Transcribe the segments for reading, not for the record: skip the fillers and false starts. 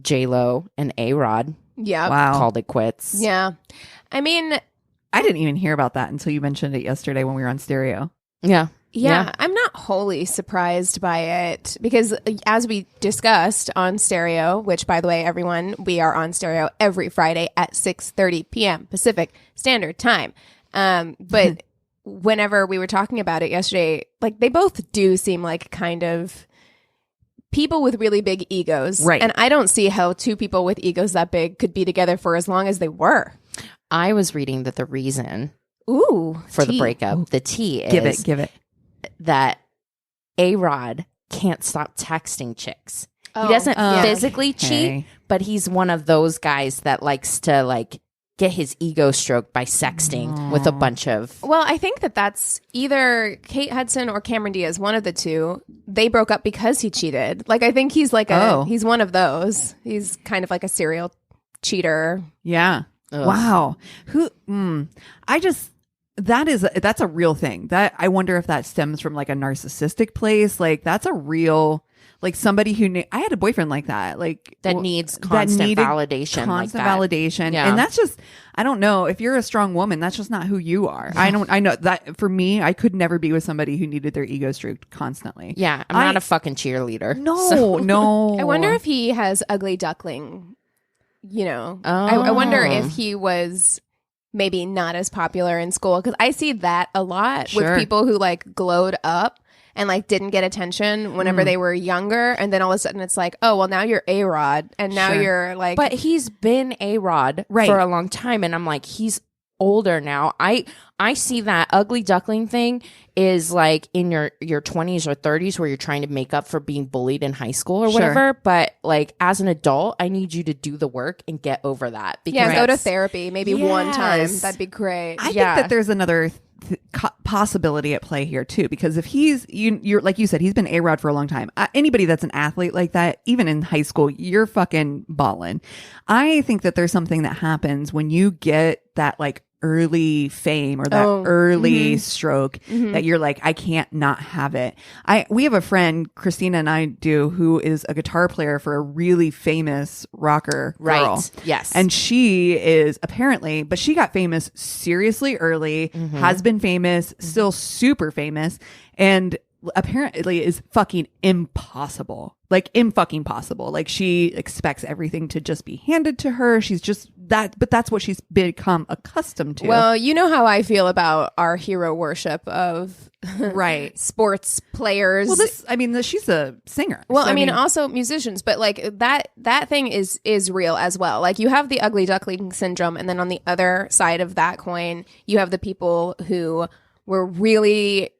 J-Lo and A-Rod called it quits. Yeah. I mean, I didn't even hear about that until you mentioned it yesterday when we were on Stereo. Yeah, I'm not wholly surprised by it because as we discussed on Stereo, which by the way, everyone, we are on Stereo every Friday at 6:30 p.m. Pacific Standard Time. But whenever we were talking about it yesterday, like they both do seem like kind of people with really big egos. Right. And I don't see how two people with egos that big could be together for as long as they were. I was reading that the reason for the breakup, the tea is Give it. that A-Rod can't stop texting chicks. Oh, he doesn't physically cheat, Okay. but he's one of those guys that likes to like get his ego stroked by sexting with a bunch of... Well, I think that's either Kate Hudson or Cameron Diaz, one of the two. They broke up because he cheated. Like, I think he's like he's one of those. He's kind of like a serial cheater. Yeah. Ugh. Wow. That's a real thing. That I wonder if that stems from like a narcissistic place. Like that's a real, like somebody who I had a boyfriend like that, like that needs constant validation, validation. Yeah. And that's just, I don't know, if you're a strong woman, that's just not who you are. I know that for me, I could never be with somebody who needed their ego stroked constantly. Yeah. I'm not a fucking cheerleader. No. I wonder if he has ugly duckling, I wonder if he was maybe not as popular in school, because I see that a lot with people who like glowed up and like didn't get attention whenever they were younger, and then all of a sudden it's like, oh well, now you're A-Rod and now you're like, but he's been A-Rod for a long time, and I'm like, he's older now. I see that ugly duckling thing is like in your 20s or 30s where you're trying to make up for being bullied in high school or whatever, but like as an adult, I need you to do the work and get over that. Because go to therapy maybe one time. That'd be great. I think that there's another possibility at play here too, because if you're like you said, he's been A-Rod for a long time. Anybody that's an athlete like that, even in high school, you're fucking balling. I think that there's something that happens when you get that like early fame or that early stroke that you're like, I can't not have it. We have a friend, Christina and I do, who is a guitar player for a really famous rocker girl. Right. Yes. And she is apparently, but she got famous seriously early, has been famous, still super famous, and apparently is fucking impossible. Like fucking possible. Like she expects everything to just be handed to her. She's just that, but that's what she's become accustomed to. Well, you know how I feel about our hero worship of sports players. Well, she's a singer. Well, so, also musicians, but like that thing is real as well. Like you have the ugly duckling syndrome, and then on the other side of that coin, you have the people who were really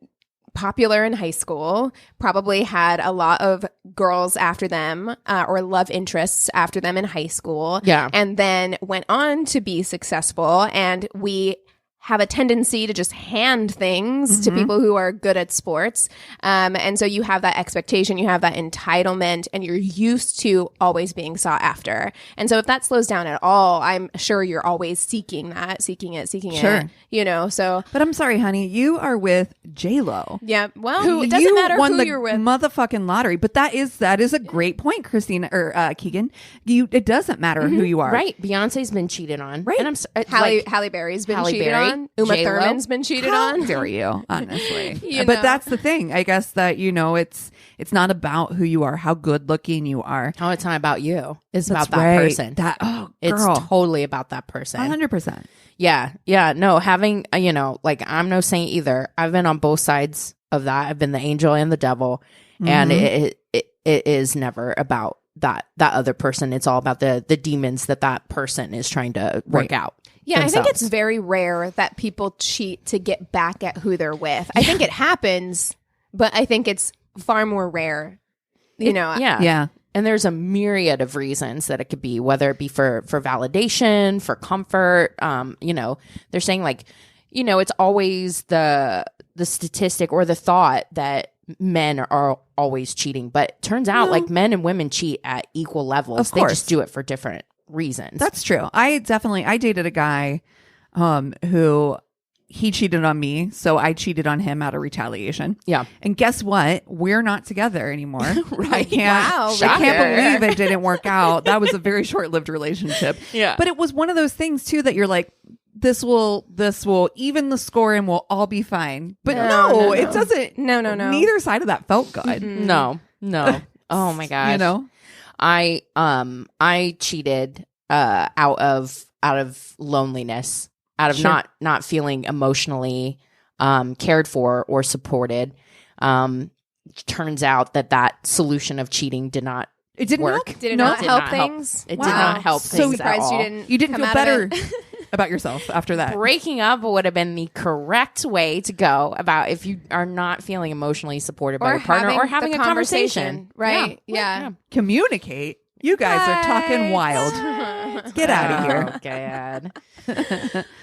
popular in high school, probably had a lot of girls after them or love interests after them in high school, and then went on to be successful. And we have a tendency to just hand things to people who are good at sports. And so you have that expectation, you have that entitlement, and you're used to always being sought after. And so if that slows down at all, I'm sure you're always seeking it, so. But I'm sorry, honey, you are with J-Lo. Yeah, well, it doesn't matter who you're with. Motherfucking lottery. But that is a great point, Christina, or Keegan. It doesn't matter who you are. Right. Beyonce's been cheated on. Right. And Halle Berry's been cheated on. Uma J-Lo. Thurman's been cheated How on. dare you, honestly. But that's the thing. I guess that, it's not about who you are, how good looking you are. Oh, it's not about you. It's That's about that right. person. It's totally about that person. 100%. Yeah. Yeah. No, having, I'm no saint either. I've been on both sides of that. I've been the angel and the devil. And it is never about that other person. It's all about the demons that person is trying to work out. Yeah, themselves. I think it's very rare that people cheat to get back at who they're with. I think it happens, but I think it's far more rare. Yeah. And there's a myriad of reasons that it could be, whether it be for validation, for comfort. They're saying like, it's always the statistic or the thought that men are always cheating, but it turns out like men and women cheat at equal levels. Of course. They just do it for different reasons. That's true. I dated a guy who he cheated on me, so I cheated on him out of retaliation. Yeah. And guess what? We're not together anymore. I can't believe it didn't work out. That was a very short-lived relationship. Yeah. But it was one of those things too that you're like, this will even the score and we'll all be fine. But no, it doesn't. No. Neither side of that felt good. No. Oh my gosh. You know? I cheated out of loneliness, out of not feeling emotionally cared for or supported. Turns out that solution of cheating did not work. Did it not help things? It did not help things. So surprised you didn't feel better about yourself after that. Breaking up would have been the correct way to go about if you are not feeling emotionally supported by your partner or having a conversation. Right. Yeah. Communicate. You guys are talking wild. Get out of here. Oh, God.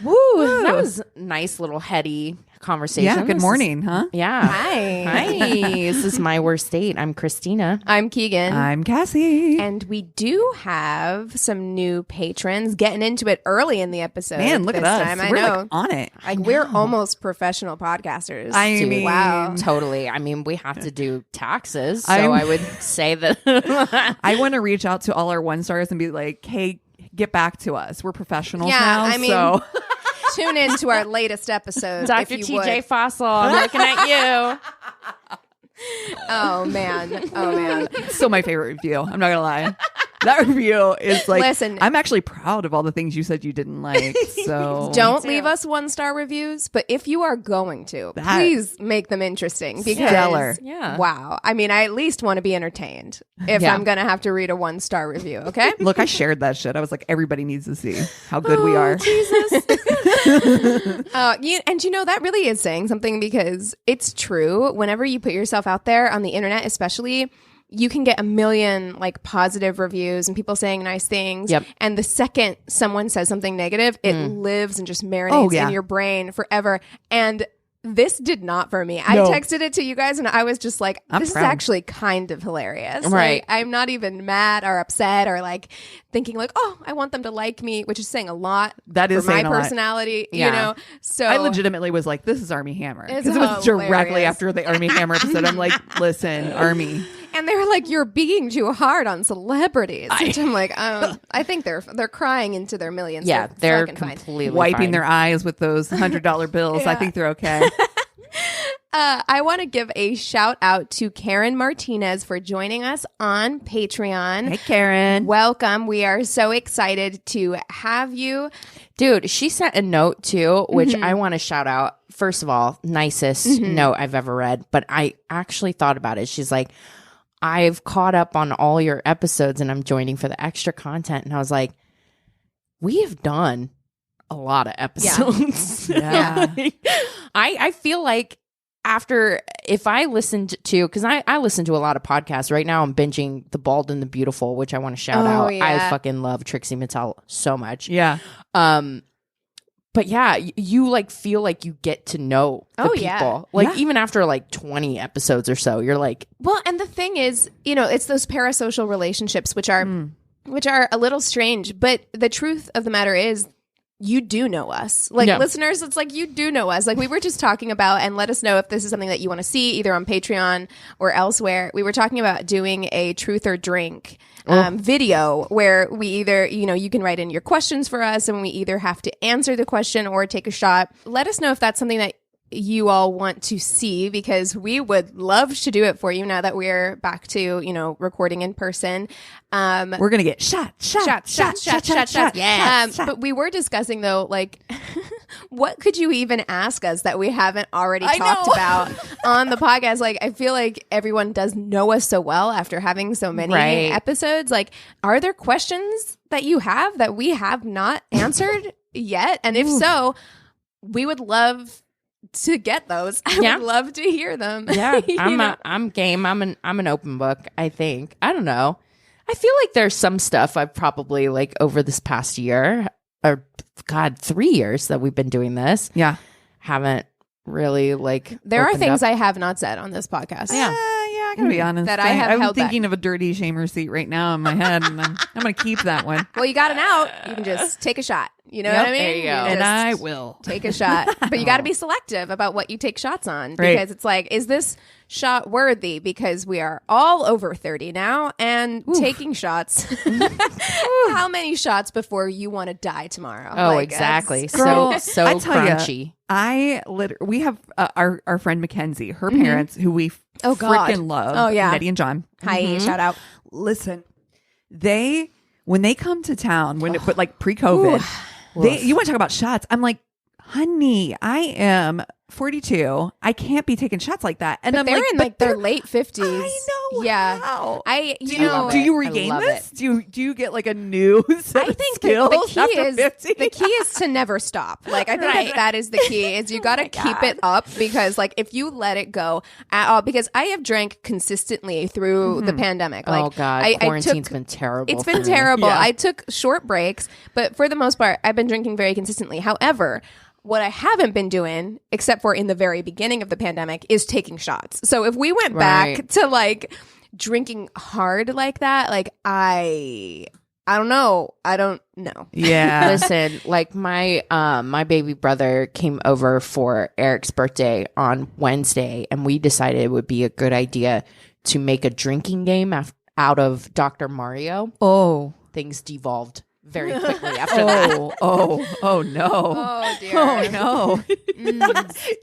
Woo. That was a nice little heady conversation. Yeah. Good morning, huh? Yeah. Hi. This is My Worst Date. I'm Christina. I'm Keegan. I'm Cassie. And we do have some new patrons getting into it early in the episode. Man, look at us. Time. We're know. like on it. Like we're almost professional podcasters. I mean, wow. Totally. I mean, we have to do taxes. So I would say that I want to reach out to all our 1-stars and be like, hey, get back to us. We're professionals Yeah, now. I mean, so tune in to our latest episode. Dr. If you TJ would. Fossil, I'm looking at you. Oh man. it's still my favorite review. I'm not gonna lie. That review is like, listen, I'm actually proud of all the things you said you didn't like. So don't leave us 1-star reviews, but if you are going to, please make them interesting because stellar. Yeah. Wow. I mean, I at least want to be entertained if I'm going to have to read a 1-star review. Okay. Look, I shared that shit. I was like, everybody needs to see how good we are. Jesus. And you know, that really is saying something because it's true. Whenever you put yourself out there on the internet, especially, you can get a million like positive reviews and people saying nice things. Yep. And the second someone says something negative, it lives and just marinates in your brain forever. And this did not for me. I texted it to you guys and I was just like, this is actually kind of hilarious. Right. Like, I'm not even mad or upset or like thinking like, oh, I want them to like me, which is saying a lot. That is for my saying a lot. personality, Yeah. you know? So I legitimately was like, this is Army Hammer. It's Because it was directly hilarious. after the Army Hammer episode. I'm like, listen, Army. And they were like, "You're being too hard on celebrities," which I'm like, I think they're crying into their millions. Yeah, they're fucking fine. completely Wiping fine. their eyes with those $100 bills. I think they're okay. I want to give a shout out to Karen Martinez for joining us on Patreon. Hey, Karen. Welcome. We are so excited to have you. Dude, she sent a note too, which I want to shout out. First of all, nicest note I've ever read, but I actually thought about it. She's like, I've caught up on all your episodes and I'm joining for the extra content. And I was like, we have done a lot of episodes. Yeah. I feel like if I listened to, because I listen to a lot of podcasts right now, I'm binging The Bald and the Beautiful, which I want to shout out. Yeah. I fucking love Trixie Mattel so much. Yeah. But yeah, you like feel like you get to know the people. Yeah. Like even after like 20 episodes or so, you're like, Well, and the thing is, you know, it's those parasocial relationships, which are a little strange. But the truth of the matter is, you do know us. Like listeners, it's like you do know us. Like we were just talking about, and let us know if this is something that you want to see either on Patreon or elsewhere. We were talking about doing a truth or drink video where we either, you know, you can write in your questions for us and we either have to answer the question or take a shot. Let us know if that's something that you all want to see because we would love to do it for you now that we're back to, you know, recording in person. We're going to get shot. Yeah. But we were discussing though, like, what could you even ask us that we haven't already talked about on the podcast? Like, I feel like everyone does know us so well after having so many episodes. Like, are there questions that you have that we have not answered yet? And if so, we would love to get those. I would love to hear them. yeah, I'm game. I'm an open book, I think. I don't know. I feel like there's some stuff I've probably like over this past year or 3 years that we've been doing this. Yeah. Haven't really like there are opened things up. I have not said on this podcast. Yeah, I gotta be honest. That I have I'm held thinking of a dirty shame receipt right now in my head, and I'm gonna keep that one. Well, you got an out. You can just take a shot. You know what I mean? There you go. And I will take a shot, but you got to be selective about what you take shots on, because it's like, is this shot worthy? Because we are all over 30 now and taking shots. How many shots before you want to die tomorrow? Oh, exactly. Girl, so I tell crunchy. We have our friend Mackenzie, her parents, who we freaking love. Oh yeah, Nettie and John. Hi, shout out. Listen, when they come to town, but like pre-COVID, you want to talk about shots? I'm like, honey, I am 42. I can't be taking shots like that. And but I'm they're like, in like their late 50s. I know. Yeah. How? Do you regain this? Do you get like a new set of skills the key is to never stop. Like I think that is the key, is you got to keep it up, because like if you let it go at all, because I have drank consistently through the pandemic. Like, oh God, quarantine's been terrible. It's been terrible. Yeah. I took short breaks, but for the most part, I've been drinking very consistently. However, what I haven't been doing, except for in the very beginning of the pandemic, is taking shots. So if we went back to like drinking hard like that, like I don't know. Yeah. Listen, like my baby brother came over for Eric's birthday on Wednesday, and we decided it would be a good idea to make a drinking game out of Dr. Mario. Oh, things devolved very quickly after that. Oh no. Oh dear. Oh no.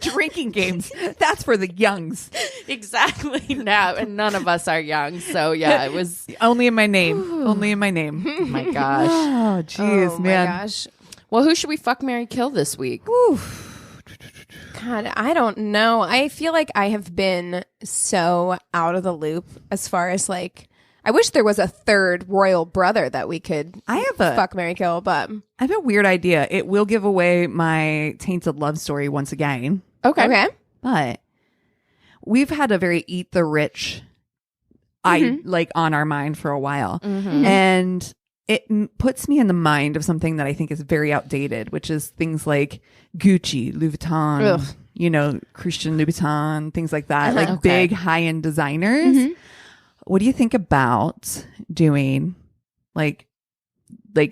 Drinking games. That's for the youngs. Exactly. Now, and none of us are young. So yeah, it was only in my name. Only in my name. Oh my gosh. Oh jeez, man. My gosh. Well, who should we fuck, marry, kill this week? God, I don't know. I feel like I have been so out of the loop as far as like, I wish there was a third royal brother that we could fuck, marry, kill, but I have a weird idea. It will give away my tainted love story once again. Okay. But we've had a very eat the rich on our mind for a while. Mm-hmm. And it puts me in the mind of something that I think is very outdated, which is things like Gucci, Louboutin, Christian Louboutin, things like that, big high-end designers. Mm-hmm. What do you think about doing like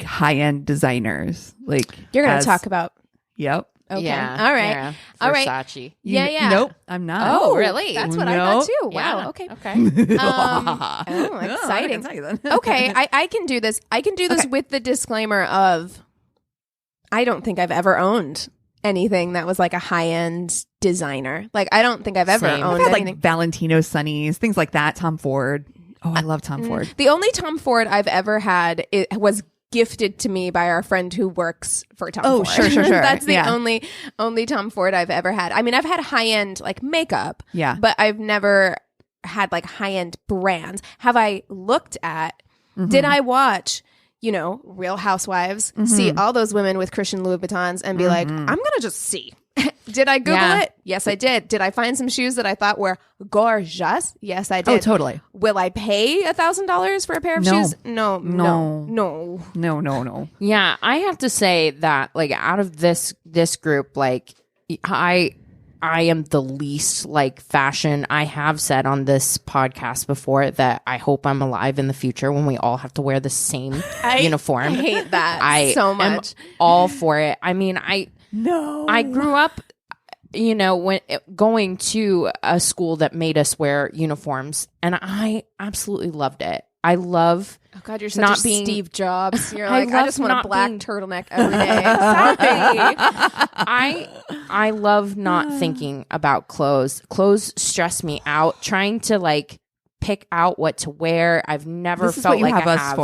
high-end designers? Like you're going to talk about. Yep. Okay. Yeah. All right. Yeah. All right. Versace. Yeah. Nope, I'm not. Oh, really? That's what I thought too. Yeah. Wow. Okay. Okay. Exciting. I can tell you then. Okay. I can do this. I can do this with the disclaimer of, I don't think I've ever owned anything that was like a high-end designer. Like, I don't think I've ever owned I've had anything. like Valentino Sunnies, things like that. Tom Ford. Oh, I love Tom Ford. The only Tom Ford I've ever had was gifted to me by our friend who works for Tom Ford. Sure. That's the only Tom Ford I've ever had. I mean, I've had high-end like makeup, but I've never had like high-end brands. Have I looked at, did I watch, Real Housewives, see all those women with Christian Louboutins and be like, I'm going to just see. Did I Google it? Yes, I did. Did I find some shoes that I thought were gorgeous? Yes, I did. Oh, totally. Will I pay $1,000 for a pair of shoes? No. Yeah, I have to say that like out of this group, like I am the least like fashion. I have said on this podcast before that I hope I'm alive in the future when we all have to wear the same uniform. I hate that so much. I'm all for it. I mean, I grew up, when going to a school that made us wear uniforms, and I absolutely loved it. I love. Oh God, you're such a Steve Jobs. You're like, I just want a black turtleneck every day. Exactly. I love not thinking about clothes. Clothes stress me out. Trying to like pick out what to wear. I've never felt like I have.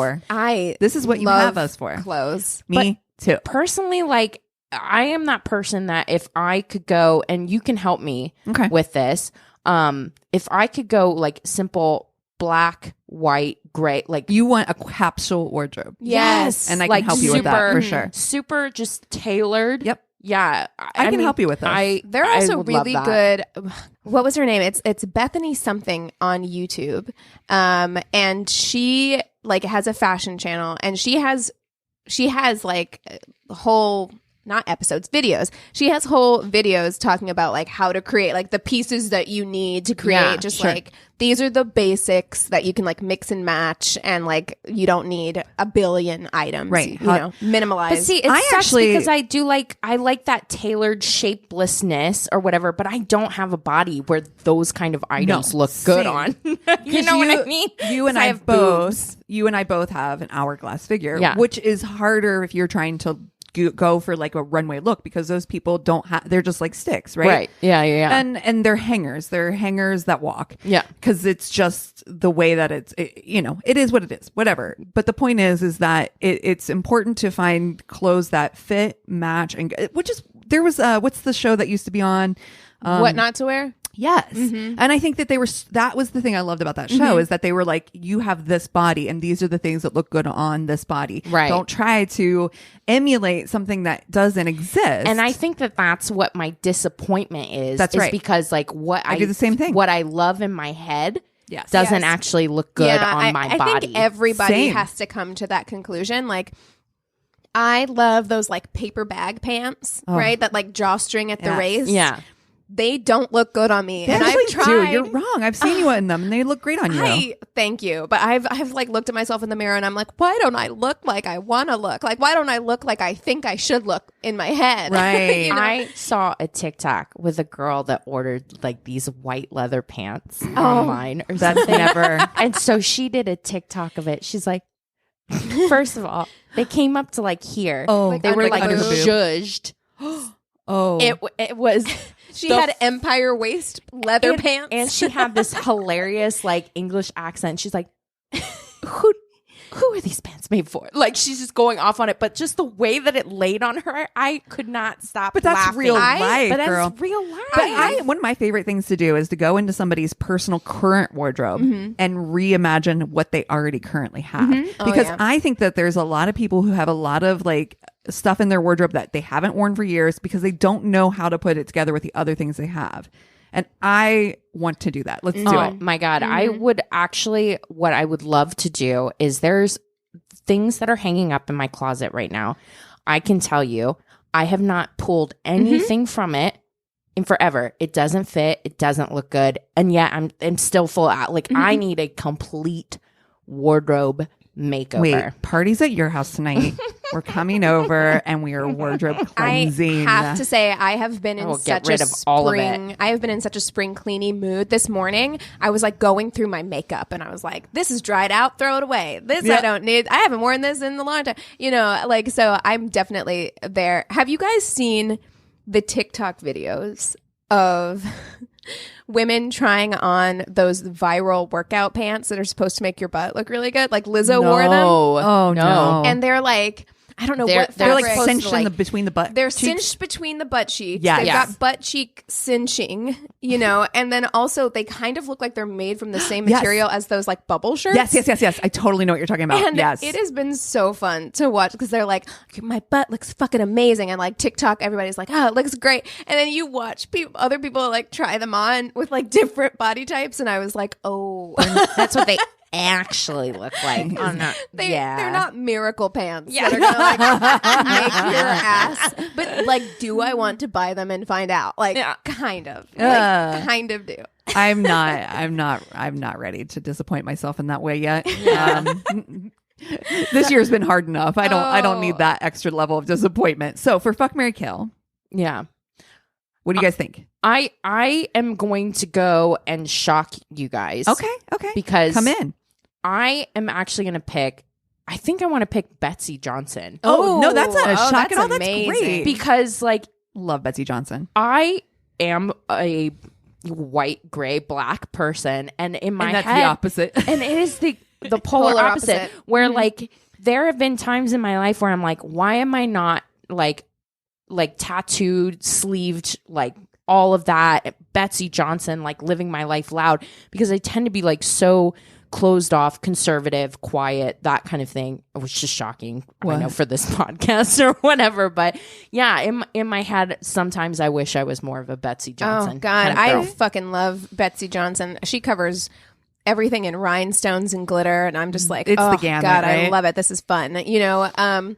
This is what you have us for. Clothes. Me too. Personally, like I am that person that if I could go, and you can help me with this, if I could go like simple black, white, gray, like you want a capsule wardrobe. Yes. And I can help you with that for sure. Super just tailored. Yep. Yeah. I can help you with this. They're also really good. What was her name? It's Bethany something on YouTube. And she like has a fashion channel, and she has like a whole not episodes, videos. She has whole videos talking about like how to create like the pieces that you need to create. Like these are the basics that you can like mix and match, and like you don't need a billion items. Right. You know, minimalize. But see, it sucks because I like that tailored shapelessness or whatever, but I don't have a body where those kind of items look good on. You know what I mean? You and I both have an hourglass figure, which is harder if you're trying to go for like a runway look, because those people don't have, they're just like sticks, right? Yeah. And they're hangers that walk, because it's just the way that it is what it is, whatever. But the point is that it's important to find clothes that fit, match, and there was what's the show that used to be on, What Not to Wear? Yes. And I think that that was the thing I loved about that show, is that they were like, you have this body and these are the things that look good on this body. Right. Don't try to emulate something that doesn't exist. And I think that that's what my disappointment is. That's right. Because like I do the same thing. What I love in my head doesn't actually look good on my body. I think everybody has to come to that conclusion. Like, I love those like paper bag pants, right? That like drawstring at the waist. Yeah. They don't look good on me. And I've tried. Do. You're wrong. I've seen you in them and they look great on you. Thank you. But I've like looked at myself in the mirror and I'm like, why don't I look like I want to look? Like, why don't I look like I think I should look in my head? Right. You know? I saw a TikTok with a girl that ordered like these white leather pants online or something. Never. And so she did a TikTok of it. She's like, first of all, they came up to like here. Oh, like, they were like zhuzhed. Oh, it was. She had empire waist leather pants, and she had this hilarious like English accent. She's like, "Who are these pants made for?" Like she's just going off on it, but just the way that it laid on her, I could not stop. But that's laughing. real life, but girl. That's real life. But one of my favorite things to do is to go into somebody's personal current wardrobe and reimagine what they already currently have, because I think that there's a lot of people who have a lot of like stuff in their wardrobe that they haven't worn for years because they don't know how to put it together with the other things they have. And I want to do that. Let's do it. Oh my God. I would actually, what I would love to do is there's things that are hanging up in my closet right now. I can tell you, I have not pulled anything from it in forever. It doesn't fit. It doesn't look good. And yet I'm still full out. Like I need a complete wardrobe makeover. Wait, party's at your house tonight. We're coming over and we are wardrobe cleansing. I have to say, I have been in such a spring. I have been in such a spring cleaning mood. This morning, I was like going through my makeup and I was like, "This is dried out. Throw it away. This I don't need. I haven't worn this in a long time." You know, like so. I'm definitely there. Have you guys seen the TikTok videos of women trying on those viral workout pants that are supposed to make your butt look really good? Like Lizzo wore them. Oh no! And they're like, I don't know what they're like cinched between the butt. They're cheeks. cinched between the butt cheeks. Yeah, they've got butt cheek cinching, you know, and then also they kind of look like they're made from the same material as those like bubble shirts. Yes. I totally know what you're talking about. And it has been so fun to watch because they're like, my butt looks fucking amazing, and like TikTok, everybody's like, oh, it looks great, and then you watch other people like try them on with like different body types, and I was like, oh, that's what they actually look like. They're not miracle pants that are gonna like make your ass. But like, do I want to buy them and find out? Like, kind of, kind of do. I'm not ready to disappoint myself in that way yet. This year's been hard enough. I don't need that extra level of disappointment. So for Fuck, Marry, Kill, what do you guys think? I am going to go and shock you guys. Okay. Because come in. I am actually going to pick. I think I want to pick Betsy Johnson. Oh no, that's a shock and all. That's great because like love Betsy Johnson. I am a white, gray, black person, and in my that's head, the opposite, and it is the polar opposite. Where like there have been times in my life where I'm like, why am I not like tattooed, sleeved, like all of that, Betsy Johnson, like living my life loud, because I tend to be like so closed off, conservative, quiet, that kind of thing, which is shocking, I know, for this podcast or whatever. But yeah, in my head, sometimes I wish I was more of a Betsy Johnson. Oh God, I fucking love Betsy Johnson. She covers everything in rhinestones and glitter, and I'm just like, it's the gamut, God, right? I love it. This is fun, you know.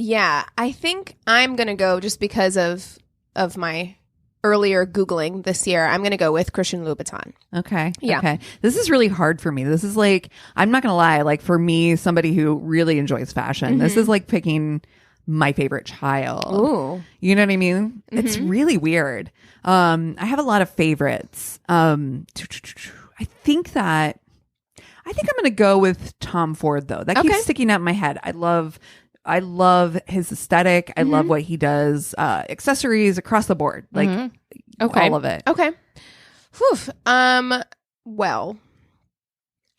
Yeah, I think I'm going to go just because of my earlier Googling this year. I'm going to go with Christian Louboutin. Okay. Yeah. Okay. This is really hard for me. This is like, I'm not going to lie. Like for me, somebody who really enjoys fashion, this is like picking my favorite child. Ooh. You know what I mean? It's really weird. I have a lot of favorites. I think I'm going to go with Tom Ford though. That keeps sticking out in my head. I love his aesthetic. I love what he does. Accessories across the board, like all of it. Okay. Whew. Well,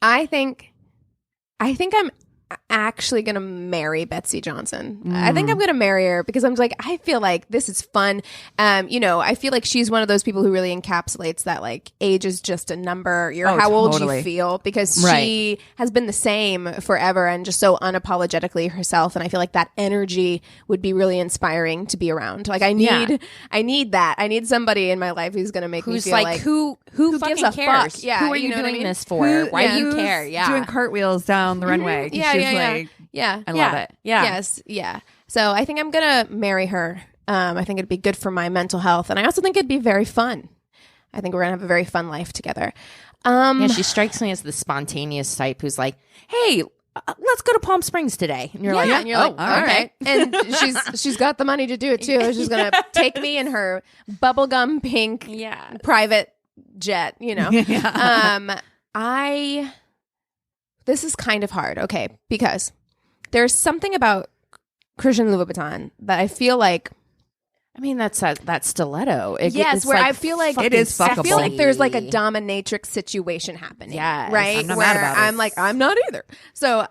I think I'm actually gonna marry Betsy Johnson. I think I'm gonna marry her because I'm like, I feel like this is fun. I feel like she's one of those people who really encapsulates that like age is just a number. You're how old you feel, because she has been the same forever and just so unapologetically herself. And I feel like that energy would be really inspiring to be around. Like I need that. I need somebody in my life who's gonna make me feel like who gives a cares? fuck? Yeah, who are you doing this for? Why do you care? Yeah, doing cartwheels down the runway. Yeah. I love it. Yeah. Yes. Yeah. So I think I'm going to marry her. I think it'd be good for my mental health. And I also think it'd be very fun. I think we're going to have a very fun life together. She strikes me as the spontaneous type who's like, hey, let's go to Palm Springs today. And you're like, all right. And she's got the money to do it too. She's going to take me in her bubblegum pink private jet, This is kind of hard, because there's something about Christian Louboutin that I feel like, I mean, that's that stiletto. I feel like it is fuckable. I feel like there's like a dominatrix situation happening. Yes. Right? I'm not mad about it. I'm like, I'm not either. So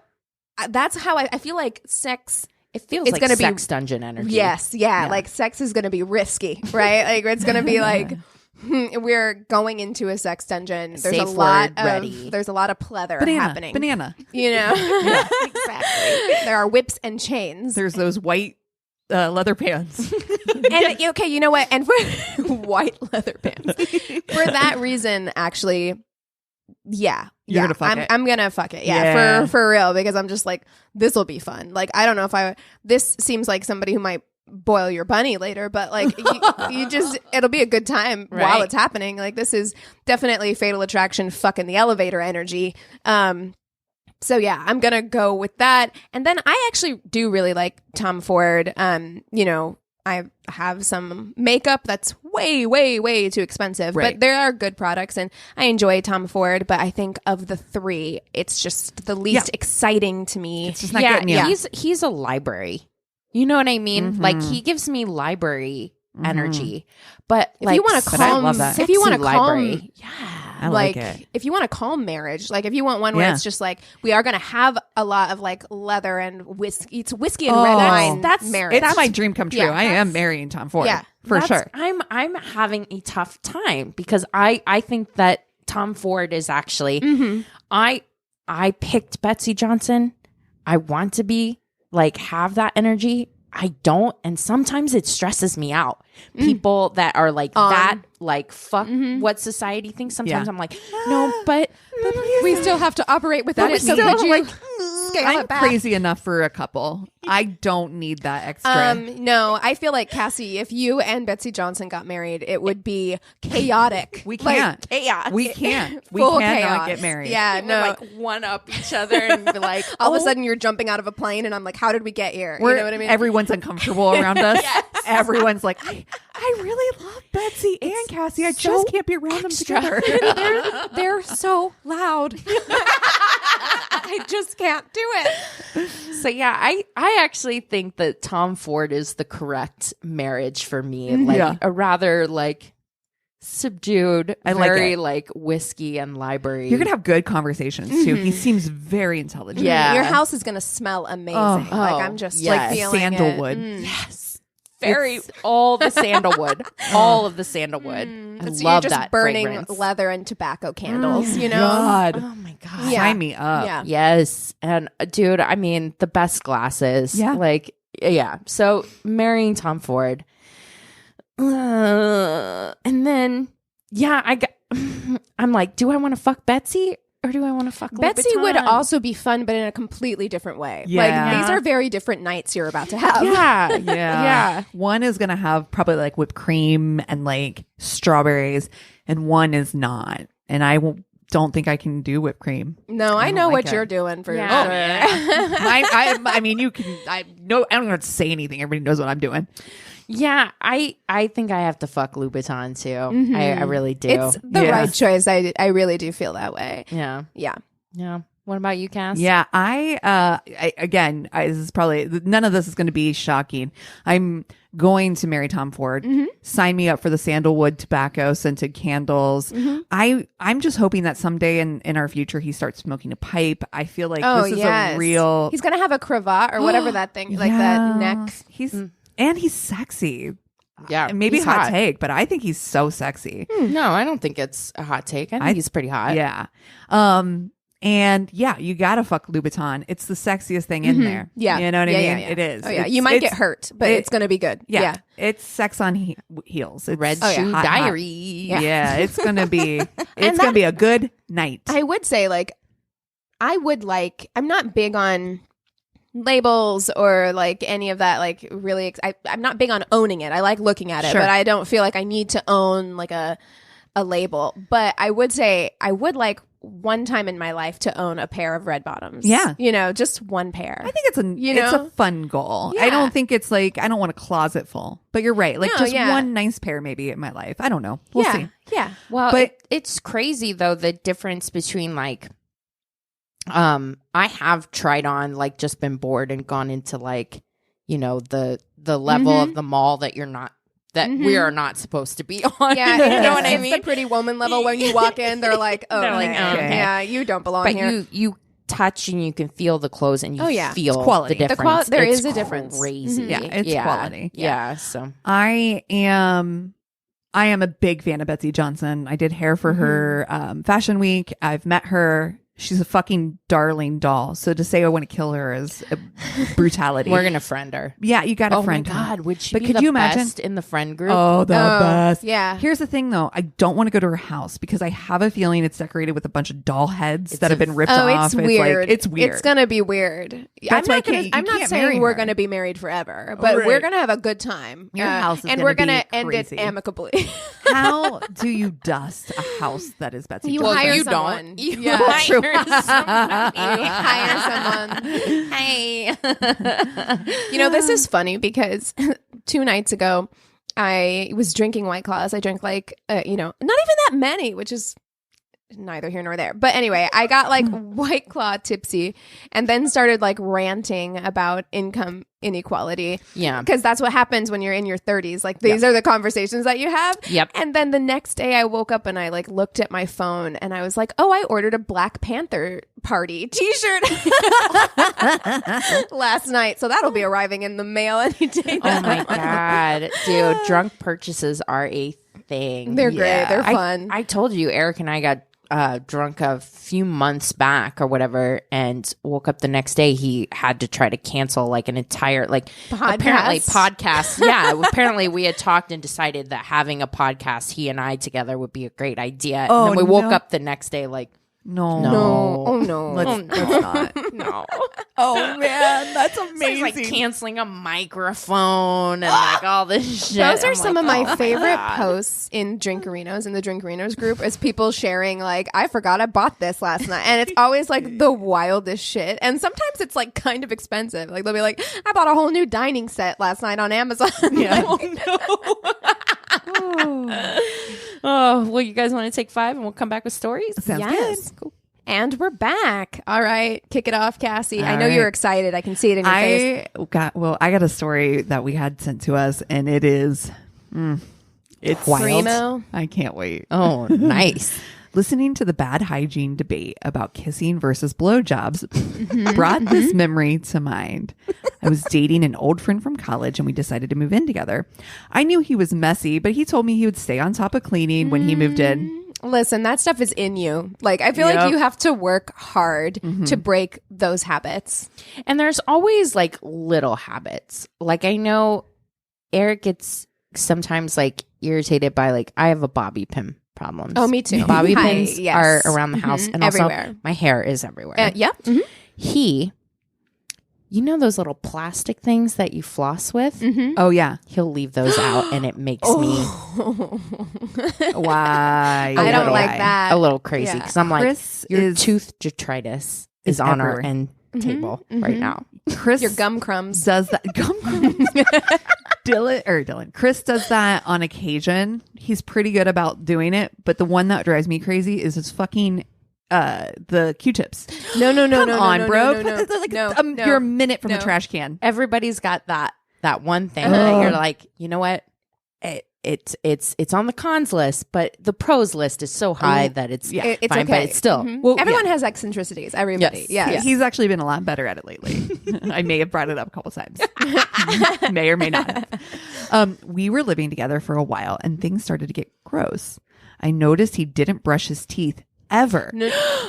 that's how I feel like sex. It feels like gonna sex dungeon energy. Yes. Yeah. Like sex is going to be risky, right? Like it's going to be like, we're going into a sex dungeon. There's Safe a lot word, ready. There's a lot of pleather happening. Banana. Exactly. There are whips and chains. There's those white leather pants. And okay, you know what? And for white leather pants. For that reason, actually, you're gonna fuck it. I'm gonna fuck it. Yeah, for real, because I'm just like, this will be fun. Like, I don't know if this seems like somebody who might boil your bunny later, but like you just, it'll be a good time while it's happening. Like this is definitely Fatal Attraction fucking the elevator energy. So yeah, I'm gonna go with that. And then I actually do really like Tom Ford. I have some makeup that's way, way, way too expensive, but there are good products, and I enjoy Tom Ford. But I think of the three, it's just the least exciting to me. It's just not getting you. He's a library. You know what I mean? Like he gives me library energy, but if you want to calm, if you want to library, I like it. If you want a calm marriage, like if you want one where it's just like, we are going to have a lot of like leather and whiskey, it's whiskey and red wine. That's marriage. It's my dream come true. I am marrying Tom Ford. Yeah, for sure. I'm having a tough time because I think that Tom Ford is actually, I picked Betsy Johnson. I want to be like, have that energy. I don't. And sometimes it stresses me out. People that are like that, like, fuck what society thinks. Sometimes I'm like, no, but we still have to operate without it. So could you scale it back? Crazy enough for a couple. I don't need that extra. No, I feel like, Cassie, if you and Betsy Johnson got married, it would be chaotic. We can't. Like, chaos. We can't. We Full cannot chaos. get married. Yeah, no. like one up each other and be like, all of a sudden you're jumping out of a plane and I'm like, how did we get here? You know what I mean? Everyone's uncomfortable around us. Everyone's like, I really love Betsy and Cassie. I just can't be around them together. They're so loud. I just can't do it. So yeah, I actually think that Tom Ford is the correct marriage for me. Like a rather like subdued, very like whiskey and library. You're gonna have good conversations too. He seems very intelligent. Yeah, your house is gonna smell amazing. Like I'm just like feeling sandalwood. Yes. Very all the sandalwood, all of the sandalwood. I love you're just that burning fragrance. Leather and tobacco candles. You know, God. Oh my god, sign me up. Yeah. Yes, and dude, I mean the best glasses. Yeah, like So marrying Tom Ford, and then I'm like, do I want to fuck Betsy or do I want to fuck Betsy Louboutin? would also be fun, but in a completely different way. Yeah. Like, these are very different nights you're about to have. Yeah. Yeah. One is going to have probably like whipped cream and like strawberries, and one is not. And don't think I can do whipped cream. No, I know like what it. you're doing for Yeah. sure. Oh, yeah. I mean, you can. I don't even have to say anything. Everybody knows what I'm doing. Yeah, I think I have to fuck Louboutin too. I really do. It's the right choice. I really do feel that way. Yeah. Yeah. Yeah. What about you, Cass? Yeah, this is probably none of this is going to be shocking. I'm going to marry Tom Ford. Sign me up for the sandalwood tobacco scented candles. I'm just hoping that someday in our future he starts smoking a pipe. I feel like this is a real. He's gonna have a cravat or whatever that thing, like that neck. And he's sexy. Yeah. Maybe he's hot take, but I think he's so sexy. No, I don't think it's a hot take. I think he's pretty hot. Yeah. And yeah, you gotta fuck Louboutin. It's the sexiest thing in there. Yeah. You know what I mean? Yeah. It is. Oh yeah. You might get hurt, but it's gonna be good. Yeah. It's sex on heels. It's Red Shoe hot, Diary. hot. Yeah. It's gonna be gonna be a good night. I would say I'm not big on labels or like any of that, like really I'm not big on owning it. I like looking at it, but I don't feel like I need to own like a label. But I would say I would like one time in my life to own a pair of red bottoms. Yeah. Just one pair. I think it's a fun goal. Yeah. I don't think it's like, I don't want a closet full, but you're right. Like just yeah. one nice pair maybe in my life. I don't know. We'll see. Yeah. Well, But- it's crazy though, the difference between like, I have tried on, like just been bored and gone into like, the level of the mall that we are not supposed to be on. Yeah, you know what I it's mean? the Pretty Woman level. When you walk in, they're like, "Oh, They're like, okay. yeah, you don't belong But here." you touch and you can feel the clothes and you feel It's quality. the The difference. there It's is a difference. Crazy. Yeah, it's quality. Yeah. So I am a big fan of Betsy Johnson. I did hair for her Fashion Week. I've met her. She's a fucking darling doll. So to say I want to kill her is a brutality. we're gonna friend her. Yeah, you got to Oh friend my her. God, would she But be could the you imagine? best in the friend group? Oh, the best. yeah. Here's the thing, though. I don't want to go to her house because I have a feeling it's decorated with a bunch of doll heads that have been ripped off. It's weird. It's weird. It's gonna be weird. That's why I'm you not can't marry saying we're her. gonna be married forever, but Right. we're gonna have a good time. Your house is and gonna we're gonna be end it crazy. amicably. How do you dust a house that is Betsy You Johnson? hire you someone. don't. You Yeah. hire someone. You hire someone. Hey. This is funny because 2 nights ago, I was drinking White Claws. I drank not even that many, which is neither here nor there. But anyway, I got like White Claw tipsy and then started like ranting about income inequality. Yeah. Because that's what happens when you're in your 30s. Like these are the conversations that you have. Yep. And then the next day I woke up and I like looked at my phone and I was like, oh, I ordered a Black Panther party t-shirt last night. So that'll be arriving in the mail any day now. Oh my God. Dude, drunk purchases are a thing. They're great. They're fun. I told you, Eric and I got drunk a few months back or whatever, and woke up the next day. He had to try to cancel like an entire apparently podcast. Yeah, apparently we had talked and decided that having a podcast, he and I together, would be a great idea. Oh, and then we woke no. up the next day like, No. Oh no. Let's not. no. Oh, man. That's So he's amazing. like canceling a microphone and like all this shit. Those are I'm some like, of my oh favorite God. posts in Drinkerinos, in the Drinkerinos group, is people sharing like, I forgot I bought this last night. And it's always like the wildest shit. And sometimes it's like kind of expensive. Like they'll be like, I bought a whole new dining set last night on Amazon. Yeah. Oh, well, you guys want to take 5 and we'll come back with stories? Sounds Yes. good. Cool. And we're back. All right. Kick it off, Cassie. I know right. you're excited. I can see it in your face. I got a story that we had sent to us, and it is, it's wild. Primo. I can't wait. Oh, nice. Listening to the bad hygiene debate about kissing versus blowjobs brought this memory to mind. I was dating an old friend from college and we decided to move in together. I knew he was messy, but he told me he would stay on top of cleaning when he moved in. Listen, that stuff is in you. Like, I feel like you have to work hard to break those habits. And there's always like little habits. Like I know Eric gets sometimes like irritated by like, I have a bobby pin problems. Oh, me too. Bobby pins yes. are around the house, and everywhere. also my hair is everywhere. Yeah. You know those little plastic things that you floss with? Oh yeah. He'll leave those out, and it makes me Why? I don't like that. a little crazy because I'm Chris like, your is- tooth detritus is on our everywhere. end table right now. Chris Your gum crumbs. does that. Gum crumbs. Dylan. Chris does that on occasion. He's pretty good about doing it, but the one that drives me crazy is his fucking the Q-tips. No, Come on, bro. no. You're a minute from the No. trash can. Everybody's got that one thing that you're like, you know what? It's on the cons list, but the pros list is so high that it's It's fine, okay. but it's still Well, Everyone has eccentricities. Everybody. Yes. Yes. He's actually been a lot better at it lately. I may have brought it up a couple times. May or may not have. We were living together for a while and things started to get gross. I noticed he didn't brush his teeth ever.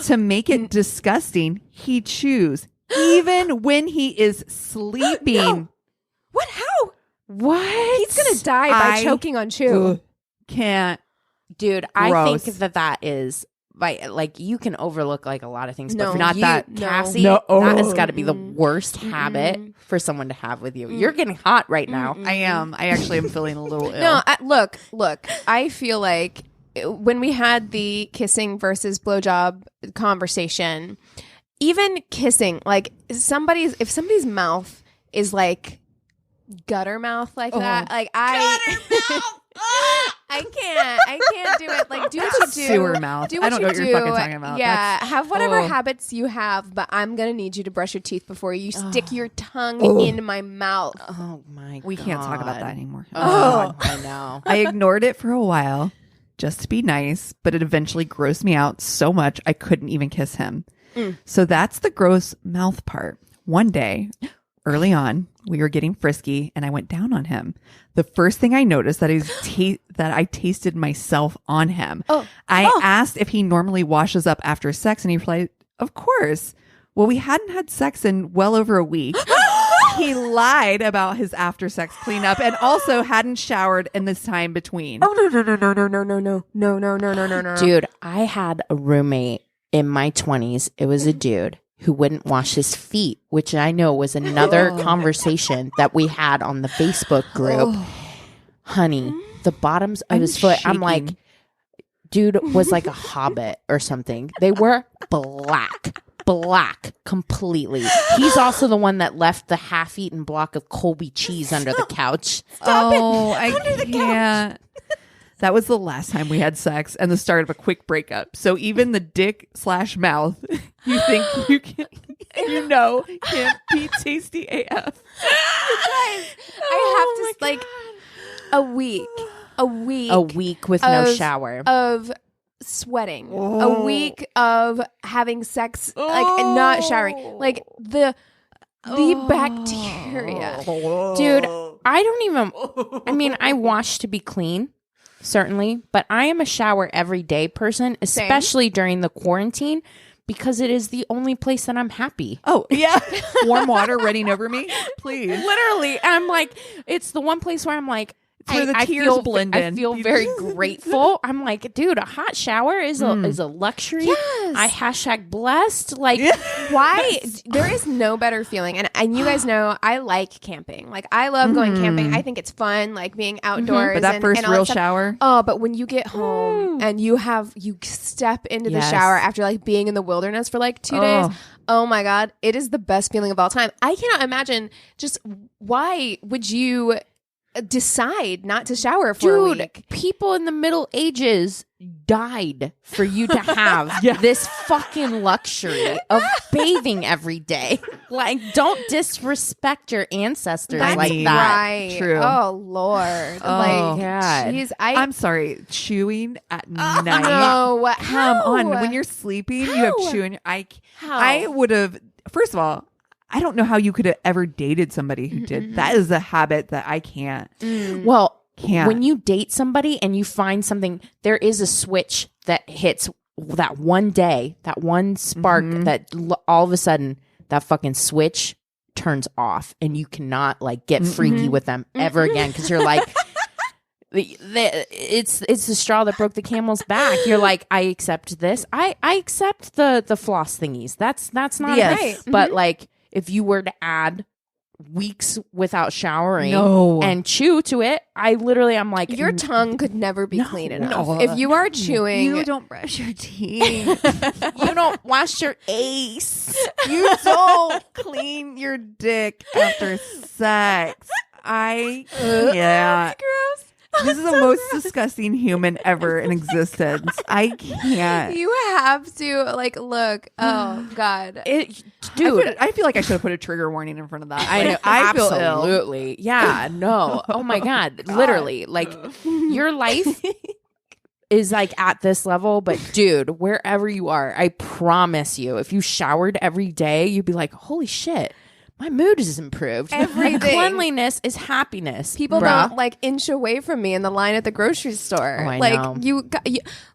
To make it disgusting, he chews even when he is sleeping. No. What? How? what? He's going to die by choking on chew. Can't. Dude, I Gross. think that is like you can overlook like a lot of things, No, but for not you, that. Cassie, No. that has got to be the worst habit for someone to have with you. You're getting hot right now. I am. I actually am feeling a little ill. No, look. I feel like when we had the kissing versus blowjob conversation, even kissing, like if somebody's mouth is like gutter mouth like that, like I can't do it. Like, do what you do. Sewer mouth. Do what I don't you know what do. you're fucking talking about. Yeah, That's- have whatever oh. habits you have, but I'm gonna need you to brush your teeth before you stick your tongue in my mouth. Oh my We god. can't talk about that anymore. Oh, I know. I ignored it for a while just to be nice, but it eventually grossed me out so much I couldn't even kiss him. So that's the gross mouth part. One day, early on, we were getting frisky and I went down on him. The first thing I noticed that I tasted myself on him. I asked if he normally washes up after sex and he replied, "Of course." Well, we hadn't had sex in well over a week. He lied about his after sex cleanup and also hadn't showered in this time between. No. Dude, I had a roommate in my 20s. It was a dude who wouldn't wash his feet, which I know was another conversation that we had on the Facebook group. Honey, the bottoms of his foot, I'm like, shaking. dude was like a hobbit or something. They were black completely. He's also the one that left the half-eaten block of Colby cheese under the couch. I can't. That was the last time we had sex and the start of a quick breakup. So even the dick/mouth you think you can, can't be tasty AF. I have to like a week with no shower. of sweating, a week of having sex, like and not showering, like the bacteria. Dude, I mean, I wash to be clean, certainly, but I am a shower every day person, especially during the quarantine, because it is the only place that I'm happy. Oh, yeah. Warm water running over me, please. Literally. And I'm like, it's the one place where I'm like, where the tears blend in. I feel very grateful. I'm like, dude, a hot shower is a luxury. Yes. I hashtag blessed. Like, Why? There is no better feeling. And you guys know I like camping. Like, I love going camping. I think it's fun, like being outdoors. But that and, first and all real that stuff. shower. Oh, but when you get home and you step into the Yes. shower after like being in the wilderness for like 2 days. Oh my God. It is the best feeling of all time. I cannot imagine just why would you decide not to shower for a week? People in the Middle Ages died for you to have this fucking luxury of bathing every day. Like, don't disrespect your ancestors That's like that. right. True. Oh Lord. Oh, like, God. jeez, I'm sorry, chewing at night. no. Come on, How? when you're sleeping, you have How? chewing. How? I would have. First of all, I don't know how you could have ever dated somebody who did. That is a habit that I can't. Well, Can't. when you date somebody and you find something, there is a switch that hits that one day, that one spark that all of a sudden that fucking switch turns off and you cannot like get freaky with them ever again because you're like, it's the straw that broke the camel's back. You're like, I accept this. I accept the floss thingies. That's not right. But like, if you were to add weeks without showering and chew to it, I'm like, your tongue could never be clean enough. If you are chewing, you don't brush your teeth. You don't wash your ace. You don't clean your dick after sex. Yeah. gross. This is the most disgusting human ever in existence. I can't. You have to look. Oh God, dude. I feel like I should have put a trigger warning in front of that. I know. I feel ill. Absolutely. Yeah. No. Oh my God. Literally. Like your life is like at this level, but dude, wherever you are, I promise you, if you showered every day, you'd be like, holy shit. My mood is improved. Everything. Cleanliness is happiness. People don't inch away from me in the line at the grocery store. Oh, I know. You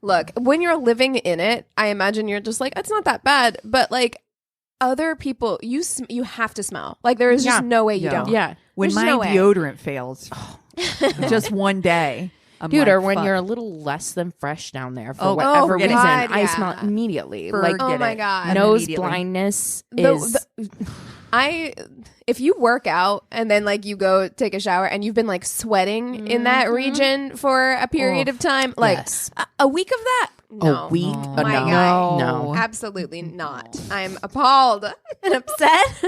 look, when you're living in it, I imagine you're just like, it's not that bad. But other people, you have to smell. There is just no way you don't. Yeah. When my deodorant fails, just one day. Dude, or when you're a little less than fresh down there for whatever reason, God, I smell immediately. Oh my God. Nose blindness is... if you work out and then you go take a shower and you've been sweating in that region for a period of time, a week of that? No. A week? Oh my God. No. Absolutely not. I'm appalled and upset.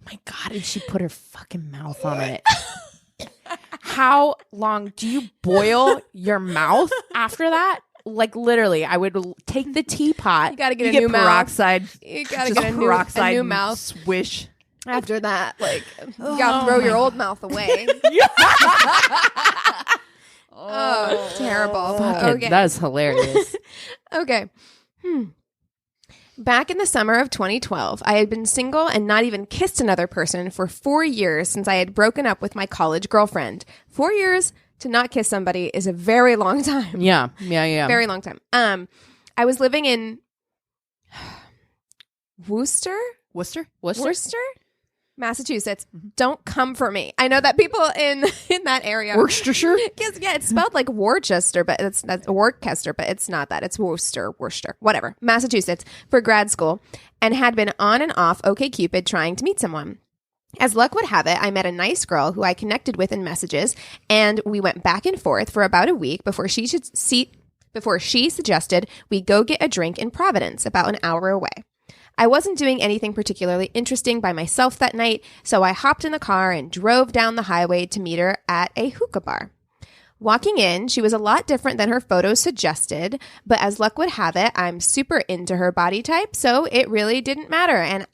My God, and she put her fucking mouth on it. How long do you boil your mouth after that? Literally, I would take the teapot. You gotta get a new peroxide. mouth. You gotta get a new mouth. Swish. After that, you gotta throw your old mouth away. Oh, terrible. Okay. That's hilarious. Okay. Back in the summer of 2012, I had been single and not even kissed another person for 4 years since I had broken up with my college girlfriend. 4 years to not kiss somebody is a very long time. Yeah. Very long time. I was living in Worcester, Massachusetts. Don't come for me. I know that people in that area. Worcestershire? Yeah, it's spelled like Worcester, but that's Worcester, but it's not that. It's Worcester, whatever. Massachusetts for grad school, and had been on and off OkCupid trying to meet someone. As luck would have it, I met a nice girl who I connected with in messages, and we went back and forth for about a week before she suggested we go get a drink in Providence, about an hour away. I wasn't doing anything particularly interesting by myself that night, so I hopped in the car and drove down the highway to meet her at a hookah bar. Walking in, she was a lot different than her photos suggested, but as luck would have it, I'm super into her body type, so it really didn't matter. And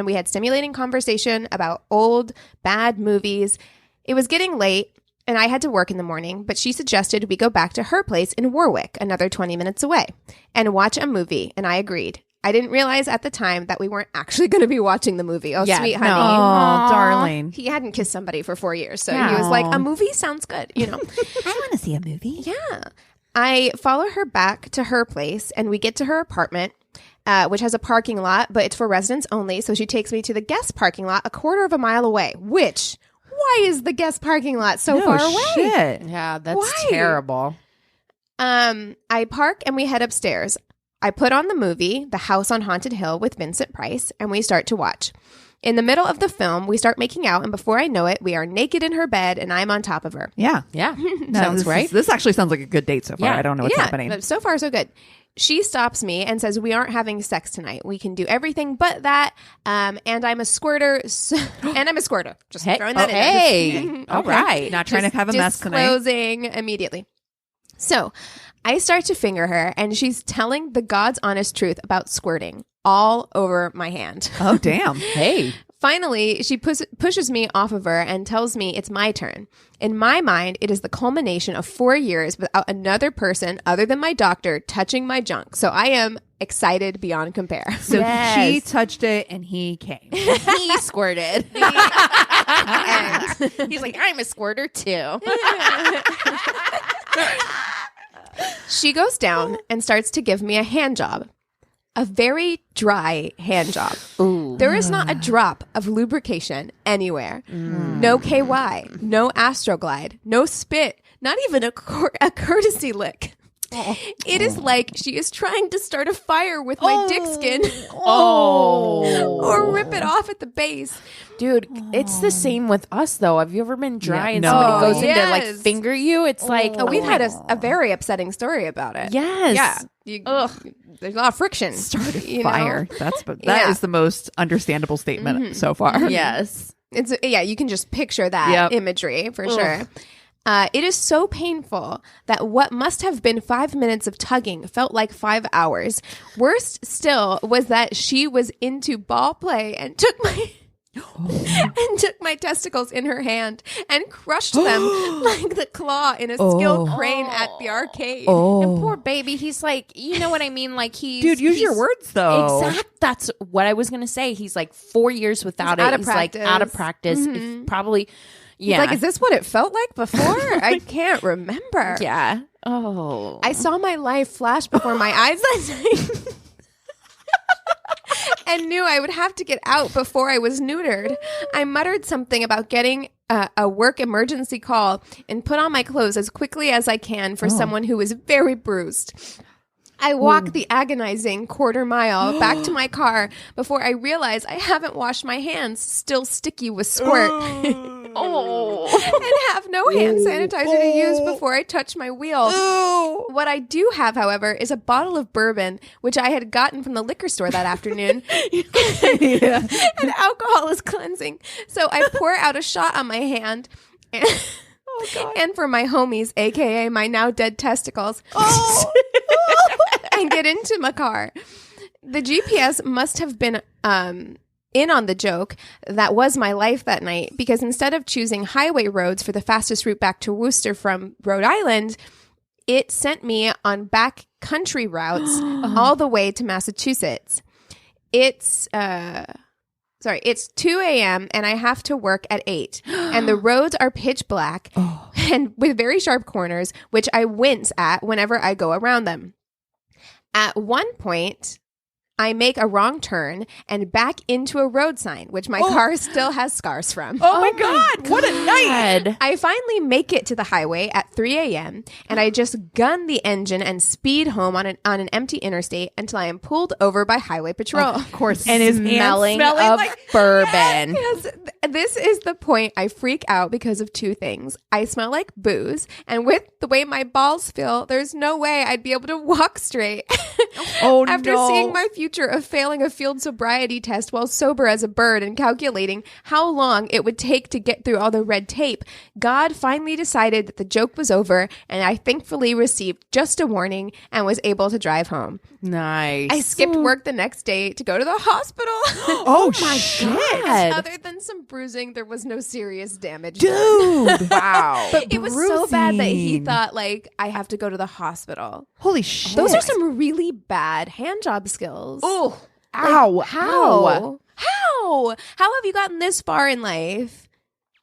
we had stimulating conversation about old, bad movies. It was getting late, and I had to work in the morning, but she suggested we go back to her place in Warwick, another 20 minutes away, and watch a movie, and I agreed. I didn't realize at the time that we weren't actually going to be watching the movie. Oh, yeah, sweet honey. Oh, darling. He hadn't kissed somebody for 4 years. So he was like, a movie sounds good, I want to see a movie. Yeah. I follow her back to her place and we get to her apartment, which has a parking lot, but it's for residents only. So she takes me to the guest parking lot a quarter of a mile away, why is the guest parking lot so far away? Shit. Yeah, that's terrible. I park and we head upstairs. I put on the movie, The House on Haunted Hill with Vincent Price, and we start to watch. In the middle of the film, we start making out, and before I know it, we are naked in her bed, and I'm on top of her. Yeah. Sounds right. This actually sounds like a good date so far. I don't know what's happening. But so far, so good. She stops me and says, we aren't having sex tonight. We can do everything but that, and I'm a squirter. Just throwing that in. All right. Not trying to have a mess tonight. Disclosing immediately. So I start to finger her, and she's telling the God's honest truth about squirting all over my hand. Oh, damn. Hey. Finally, she pushes me off of her and tells me it's my turn. In my mind, it is the culmination of 4 years without another person other than my doctor touching my junk. So I am excited beyond compare. So she touched it and he came. He squirted. He's like, I'm a squirter too. She goes down and starts to give me a hand job. A very dry hand job. Ooh. There is not a drop of lubrication anywhere. No KY, no Astroglide, no spit, not even a courtesy lick. It is like she is trying to start a fire with my dick skin. Or rip it off at the base. Dude, it's the same with us, though. Have you ever been dry and somebody goes in to like finger you? It's like... we've had a very upsetting story about it. Yes. Yeah. There's a lot of friction. Start a fire. That is the most understandable statement so far. Yes. You can just picture that imagery for sure. It is so painful that what must have been 5 minutes of tugging felt like 5 hours. Worst still was that she was into ball play and took my testicles in her hand and crushed them like the claw in a skilled crane at the arcade. And poor baby, he's like, you know what I mean? Like dude, use your words though. Exact. That's what I was gonna say. He's like 4 years without it. He's like out of practice. Probably. Yeah. He's like, is this what it felt like before? I can't remember. Yeah. Oh. I saw my life flash before my eyes that night. And knew I would have to get out before I was neutered. I muttered something about getting a work emergency call and put on my clothes as quickly as I can for someone who was very bruised. I walk the agonizing quarter mile back to my car before I realize I haven't washed my hands, still sticky with squirt. And have no hand sanitizer to use before I touch my wheel. What I do have, however, is a bottle of bourbon, which I had gotten from the liquor store that afternoon. And alcohol is cleansing. So I pour out a shot on my hand. And for my homies, aka my now dead testicles, and get into my car. The GPS must have been in on the joke that was my life that night, because instead of choosing highway roads for the fastest route back to Worcester from Rhode Island, it sent me on back country routes all the way to Massachusetts. It's 2 a.m. and I have to work at 8. And the roads are pitch black and with very sharp corners, which I wince at whenever I go around them. At one point, I make a wrong turn and back into a road sign, which my car still has scars from. Oh my God, what a night. I finally make it to the highway at 3 a.m. and I just gun the engine and speed home on an empty interstate until I am pulled over by highway patrol. Of course. And his smelling of like bourbon. Yes. This is the point I freak out because of two things. I smell like booze, and with the way my balls feel, there's no way I'd be able to walk straight. After seeing my future of failing a field sobriety test while sober as a bird and calculating how long it would take to get through all the red tape, God finally decided that the joke was over, and I thankfully received just a warning and was able to drive home. Nice. I skipped work the next day to go to the hospital. Oh my God. Other than some bruising, there was no serious damage. Dude. Wow. But it was so bad that he thought, like, I have to go to the hospital. Holy shit. Those are some really bad hand job skills. Oh, ow. Like, How? How have you gotten this far in life?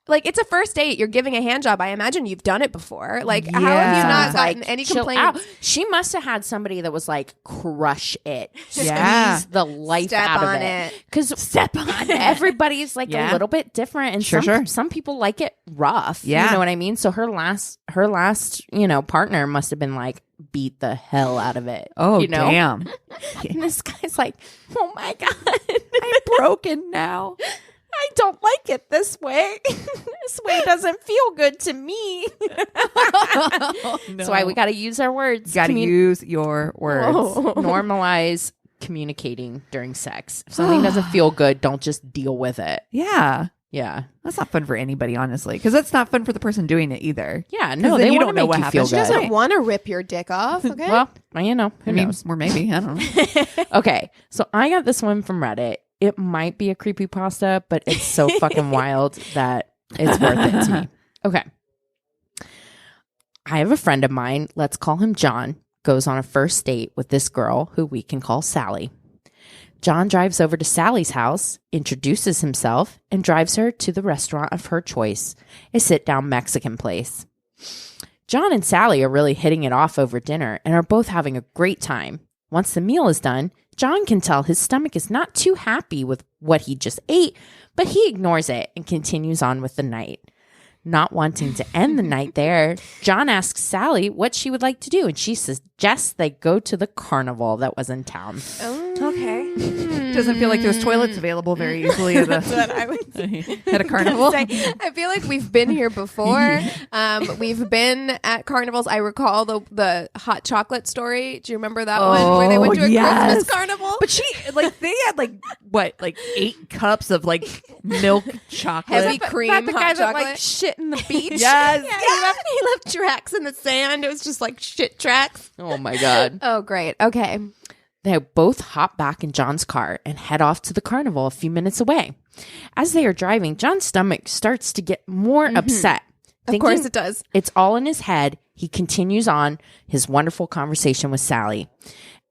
Like, it's a first date. You're giving a hand job. I imagine you've done it before. Like, how have you not gotten any complaints? She must have had somebody that was like, crush it. Yeah. Squeeze the life Step out on of it. it. Because step on it. Everybody's like a little bit different. And some people like it rough. Yeah. You know what I mean? So her last, partner must have been like, beat the hell out of it. Oh, you know? damn. And this guy's like, oh my God. I'm broken now. I don't like it this way. This way doesn't feel good to me. That's why we got to use our words. Got to use your words. Normalize communicating during sex. If something doesn't feel good, don't just deal with it. Yeah. Yeah. That's not fun for anybody, honestly, because that's not fun for the person doing it either. Yeah, no, they want to make you feel She good. doesn't want to rip your dick off, okay? Well, who knows? Or maybe, I don't know. Okay, so I got this one from Reddit. It might be a creepypasta, but it's so fucking wild that it's worth it to me. Okay. I have a friend of mine, let's call him John, goes on a first date with this girl who we can call Sally. John drives over to Sally's house, introduces himself, and drives her to the restaurant of her choice, a sit-down Mexican place. John and Sally are really hitting it off over dinner and are both having a great time. Once the meal is done, John can tell his stomach is not too happy with what he just ate, but he ignores it and continues on with the night. Not wanting to end the night there, John asks Sally what she would like to do, and she suggests they go to the carnival that was in town. Okay. Doesn't feel like there's toilets available very easily at a carnival. I feel like we've been here before. We've been at carnivals. I recall the hot chocolate story. Do you remember that one where they went to a Christmas carnival? But they had 8 cups of milk chocolate. Heavy cream That the hot guy chocolate. that shit in the beach. Yes. He left tracks in the sand. It was just shit tracks. Oh my God. Oh, great. Okay. They both hop back in John's car and head off to the carnival a few minutes away. As they are driving, John's stomach starts to get more upset. Of course it does. It's all in his head. He continues on his wonderful conversation with Sally.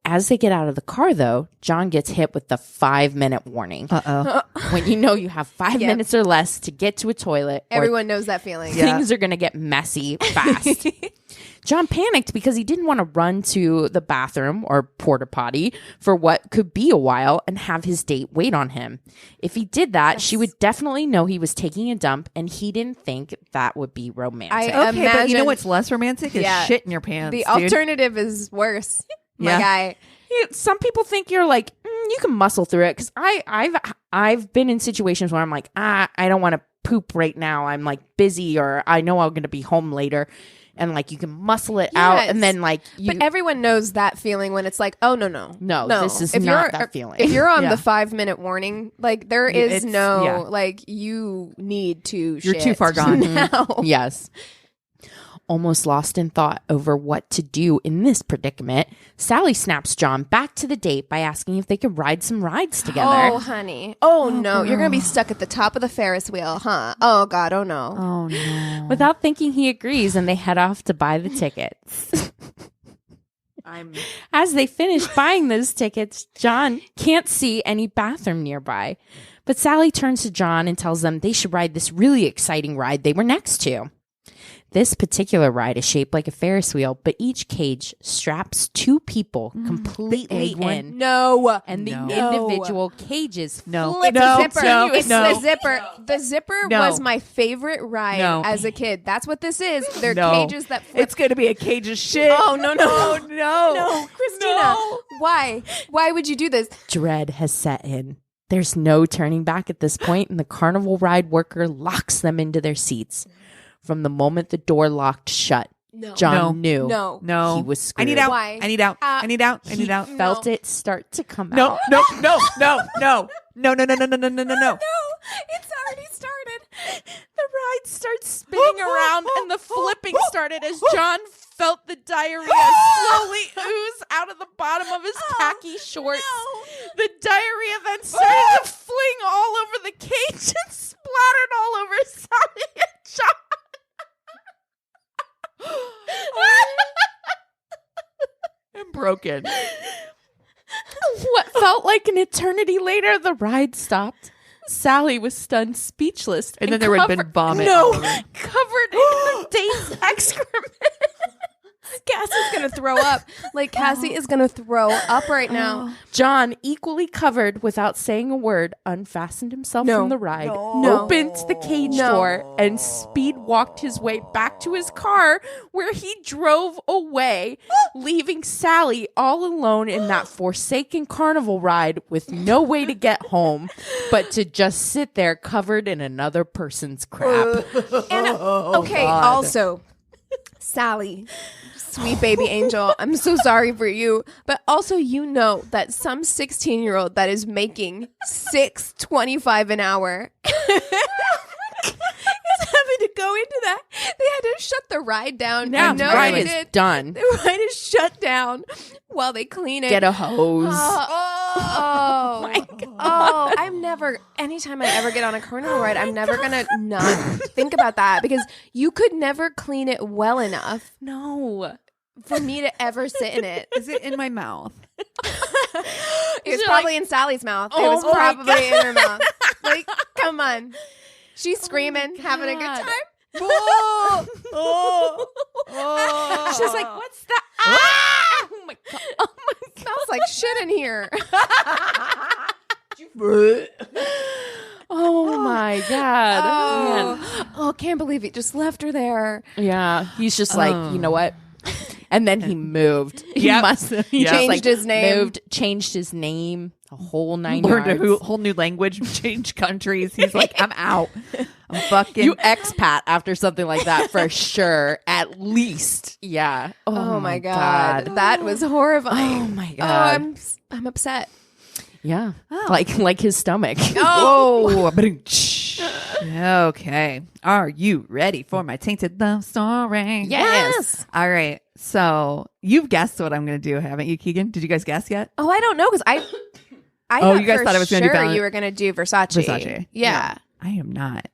As they get out of the car, though, John gets hit with the 5-minute warning. When you have 5 minutes or less to get to a toilet. Everyone knows that feeling. Things are going to get messy fast. John panicked because he didn't want to run to the bathroom or porta potty for what could be a while and have his date wait on him. If he did that, she would definitely know he was taking a dump, and he didn't think that would be romantic. But you know what's less romantic is shit in your pants. The alternative is worse. My guy. Some people think you're you can muscle through it, because I've been in situations where I'm like, I don't want to poop right now. I'm busy, or I know I'm going to be home later. And you can muscle it out, and then But everyone knows that feeling when it's oh no, this is not that feeling. If you're on the 5-minute warning, there is you need to. You're too far gone now. Yes. Almost lost in thought over what to do in this predicament, Sally snaps John back to the date by asking if they could ride some rides together. Oh, honey. Oh, no. You're going to be stuck at the top of the Ferris wheel, huh? Oh, God. Oh, no. Oh, no. Without thinking, he agrees, and they head off to buy the tickets. As they finish buying those tickets, John can't see any bathroom nearby. But Sally turns to John and tells them they should ride this really exciting ride they were next to. This particular ride is shaped like a Ferris wheel, but each cage straps 2 people completely in. No. And the individual cages flip the zipper. The zipper was my favorite ride as a kid. That's what this is. They're cages that flip. It's going to be a cage of shit. Oh, no. No, Christina. No. Why? Why would you do this? Dread has set in. There's no turning back at this point, and the Carnival Ride worker locks them into their seats. From the moment the door locked shut, John knew he was screwed. I need out. Why? I need out. I need out. I need out. He felt it start to come No, out. no. No, it's already started. The ride starts spinning around, and the flipping started as John felt the diarrhea slowly ooze out of the bottom of his khaki shorts. The diarrhea then started to fling all over the cage and splattered all over Sally and John. I'm broken. What felt like an eternity later, the ride stopped. Sally was stunned speechless. And then there would have been vomit. Covered in her date's excrement. Cassie's going to throw up. Cassie is going to throw up right now. John, equally covered without saying a word, unfastened himself from the ride, opened the cage door, and speed walked his way back to his car, where he drove away, leaving Sally all alone in that forsaken carnival ride with no way to get home but to just sit there covered in another person's crap. And also, Sally, sweet baby angel, I'm so sorry for you. But also, that some 16-year-old that is making $6.25 an hour is having to go into that. They had to shut the ride down. Now the ride is done. The ride is shut down while they clean it. Get a hose. Oh my God. Oh, anytime I ever get on a carnival ride, I'm never going to not think about that, because you could never clean it well enough. No. For me to ever sit in it. Is it in my mouth? It was probably in Sally's mouth. It was probably in her mouth. Come on. She's screaming, having a good time. Oh. She's like, what's that? Ah! Oh my God. Oh my God. Smells like shit in here. Oh my God. Oh, can't believe he just left her there. Yeah. He's just like, you know what? And then he moved. He must have changed his name. Changed his name. A whole 9 Learned yards. a whole new language, changed countries. He's like, I'm out. I'm fucking. You expat after something like that for sure. At least. Yeah. Oh my God. That was horrifying. Oh my God. Oh, I'm upset. Yeah. Like his stomach. Oh. Okay. Are you ready for my tainted love story? Yes. All right. So you've guessed what I'm going to do, haven't you, Keegan? Did you guys guess yet? Oh, I don't know because I you guys thought I was going to do you were going to do Versace. Versace. Yeah. I am not.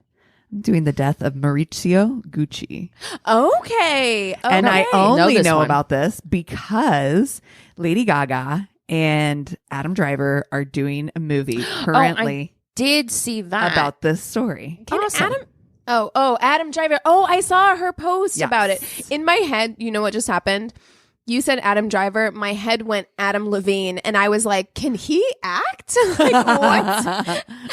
I'm doing the death of Maurizio Gucci. Okay. And I only know one. about this because Lady Gaga and Adam Driver are doing a movie currently Did see that. about this story. Awesome. Adam Driver. Oh, I saw her post about it. In my head, you know what just happened? You said Adam Driver. My head went Adam Levine, and I was like, "Can he act? Like, what's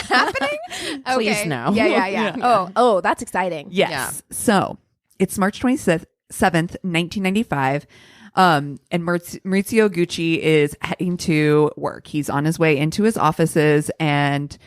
happening?" Please no. Yeah. Oh, that's exciting. Yes. Yeah. So it's March 27th, 1995. And Maurizio Gucci is heading to work. He's on his way into his offices, and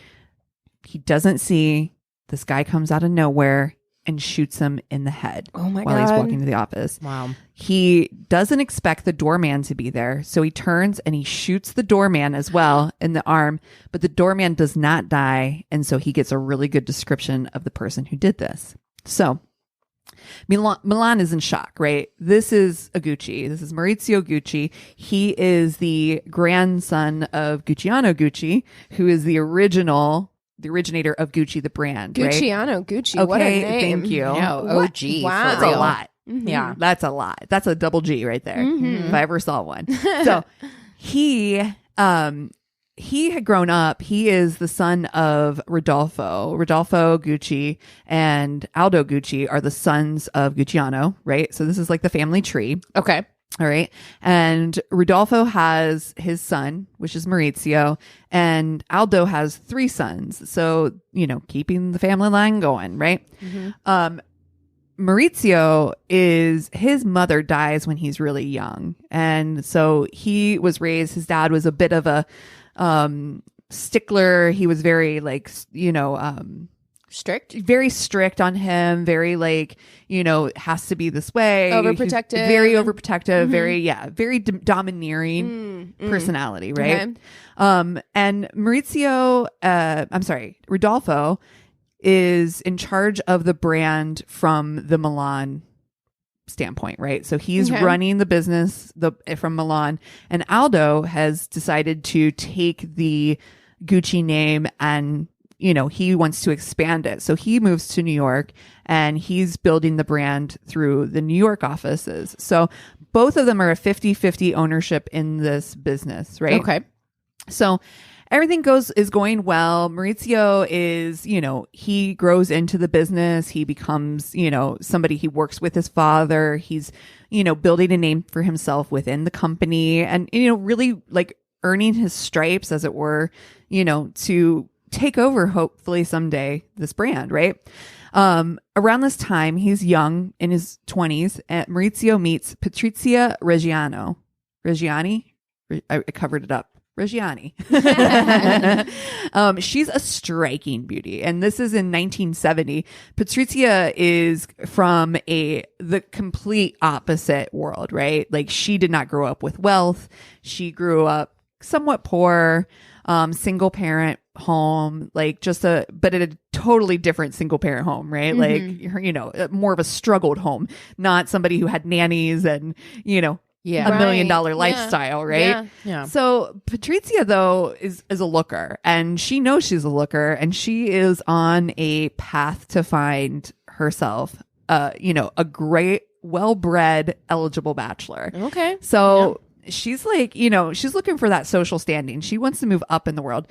he doesn't see this guy comes out of nowhere and shoots him in the head while he's walking to the office. Wow. He doesn't expect the doorman to be there, so he turns and he shoots the doorman as well in the arm, but the doorman does not die, and so he gets a really good description of the person who did this. So Milan is in shock, right? This is a Gucci. This is Maurizio Gucci. He is the grandson of Gucciano Gucci, who is the originator of Gucci, the brand. Gucciano Gucci. What a Okay, name. thank you. No, What? OG. Wow. That's a lot. Mhm. Yeah. That's a lot. That's a double G right there. Mm-hmm. If I ever saw one. So he had grown up. He is the son of Rodolfo. Rodolfo Gucci and Aldo Gucci are the sons of Gucciano, right? So this is like the family tree. Okay. All right. And Rodolfo has his son, which is Maurizio, and Aldo has 3 sons. So, keeping the family line going, right? Mm-hmm. Maurizio his mother dies when he's really young. And so he was raised, his dad was a bit of a stickler. He was very Strict? very strict on him, very has to be this way. Overprotective. He's very overprotective, very domineering personality, right? Okay. And Rodolfo is in charge of the brand from the Milan standpoint, right? So he's running the business from Milan, and Aldo has decided to take the Gucci name and he wants to expand it. So he moves to New York and he's building the brand through the New York offices. So both of them are a 50-50 ownership in this business, right? Okay. So everything is going well. Maurizio is, he grows into the business. He becomes, somebody, he works with his father. He's, building a name for himself within the company and, really like earning his stripes, as it were, to take over hopefully someday this brand, right? Around this time, he's young in his 20s, and Maurizio meets Patrizia Reggiani. I covered it up. Reggiani. She's a striking beauty, and this is in 1970. Patrizia is from the complete opposite world, right? Like, she did not grow up with wealth. She grew up somewhat poor, single parent home, but in a totally different single parent home, right? Mm-hmm. Like, more of a struggled home, not somebody who had nannies and, $1 million lifestyle, right? Yeah. So Patrizia, though, is a looker, and she knows she's a looker, and she is on a path to find herself, a great, well-bred, eligible bachelor. Okay. So she's like, she's looking for that social standing. She wants to move up in the world.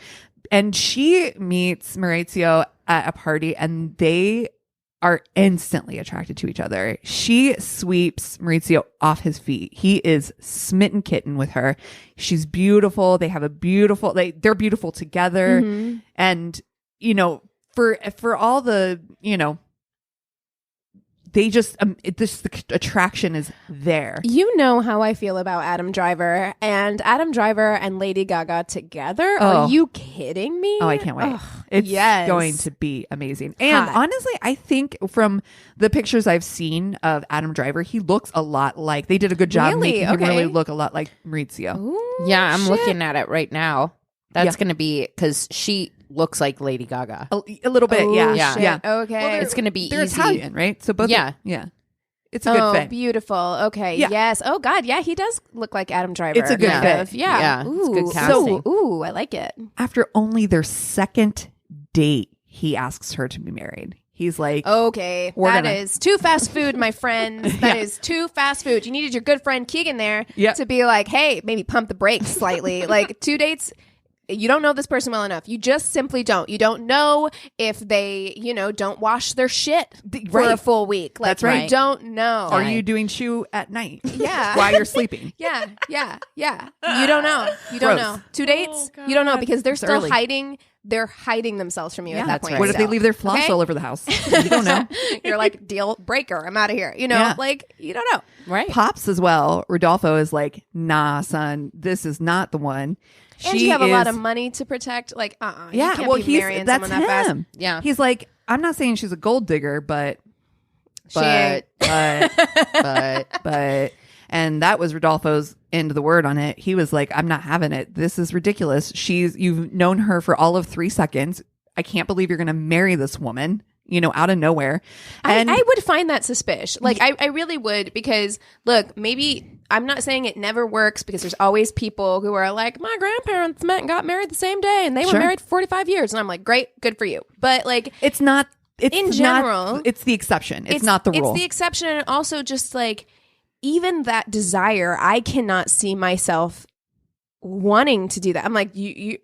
And she meets Maurizio at a party, and they are instantly attracted to each other. She sweeps Maurizio off his feet. He is smitten kitten with her. She's beautiful. They have they're beautiful together. Mm-hmm. And, for all the, they just the attraction is there. You know how I feel about Adam Driver and Lady Gaga together. Are you kidding me? Oh, I can't wait. It's going to be amazing. And honestly, I think from the pictures I've seen of Adam Driver, he looks a lot like, they did a good job making him really look a lot like Maurizio. Ooh, yeah, I'm looking at it right now. That's going to be, because she looks like Lady Gaga. A little bit, yeah. Okay. Well, it's going to be they're easy. Italian, right? So both. Yeah. It's a good fit. Beautiful. Okay. Yeah. Yes. Oh God. Yeah, he does look like Adam Driver. It's a good fit. Yeah. It's good casting. Ooh, I like it. After only their second date, he asks her to be married. He's like, okay, that is too fast food, my friends. That is too fast food. You needed your good friend Keegan there to be like, hey, maybe pump the brakes slightly. Like 2 dates. You don't know this person well enough. You just simply don't. You don't know if they, don't wash their shit for a full week. Like, that's right. You don't know. Are you doing shoe at night? Yeah. While you're sleeping? Yeah. You don't know. You don't know. 2 dates, you don't know, because they're still hiding. They're hiding themselves from you at that point. What if they leave their floss all over the house? You don't know. You're like, deal breaker. I'm out of here. You don't know. Right. Pops as well. Rodolfo is like, nah, son, this is not the one. And you have a lot of money to protect. Like, Yeah, you can't be marrying that's someone that him. fast. Yeah. He's like, I'm not saying she's a gold digger, but, and that was Rodolfo's end of the word on it. He was like, I'm not having it. This is ridiculous. You've known her for all of 3 seconds. I can't believe you're going to marry this woman, out of nowhere. And I would find that suspicious. Like, I really would, because look, maybe I'm not saying it never works, because there's always people who are like, my grandparents met and got married the same day and they were married for 45 years. And I'm like, great, good for you. But like, it's not, in general, it's the exception. It's not the rule. It's the exception. And also just like, even that desire, I cannot see myself wanting to do that. I'm like, you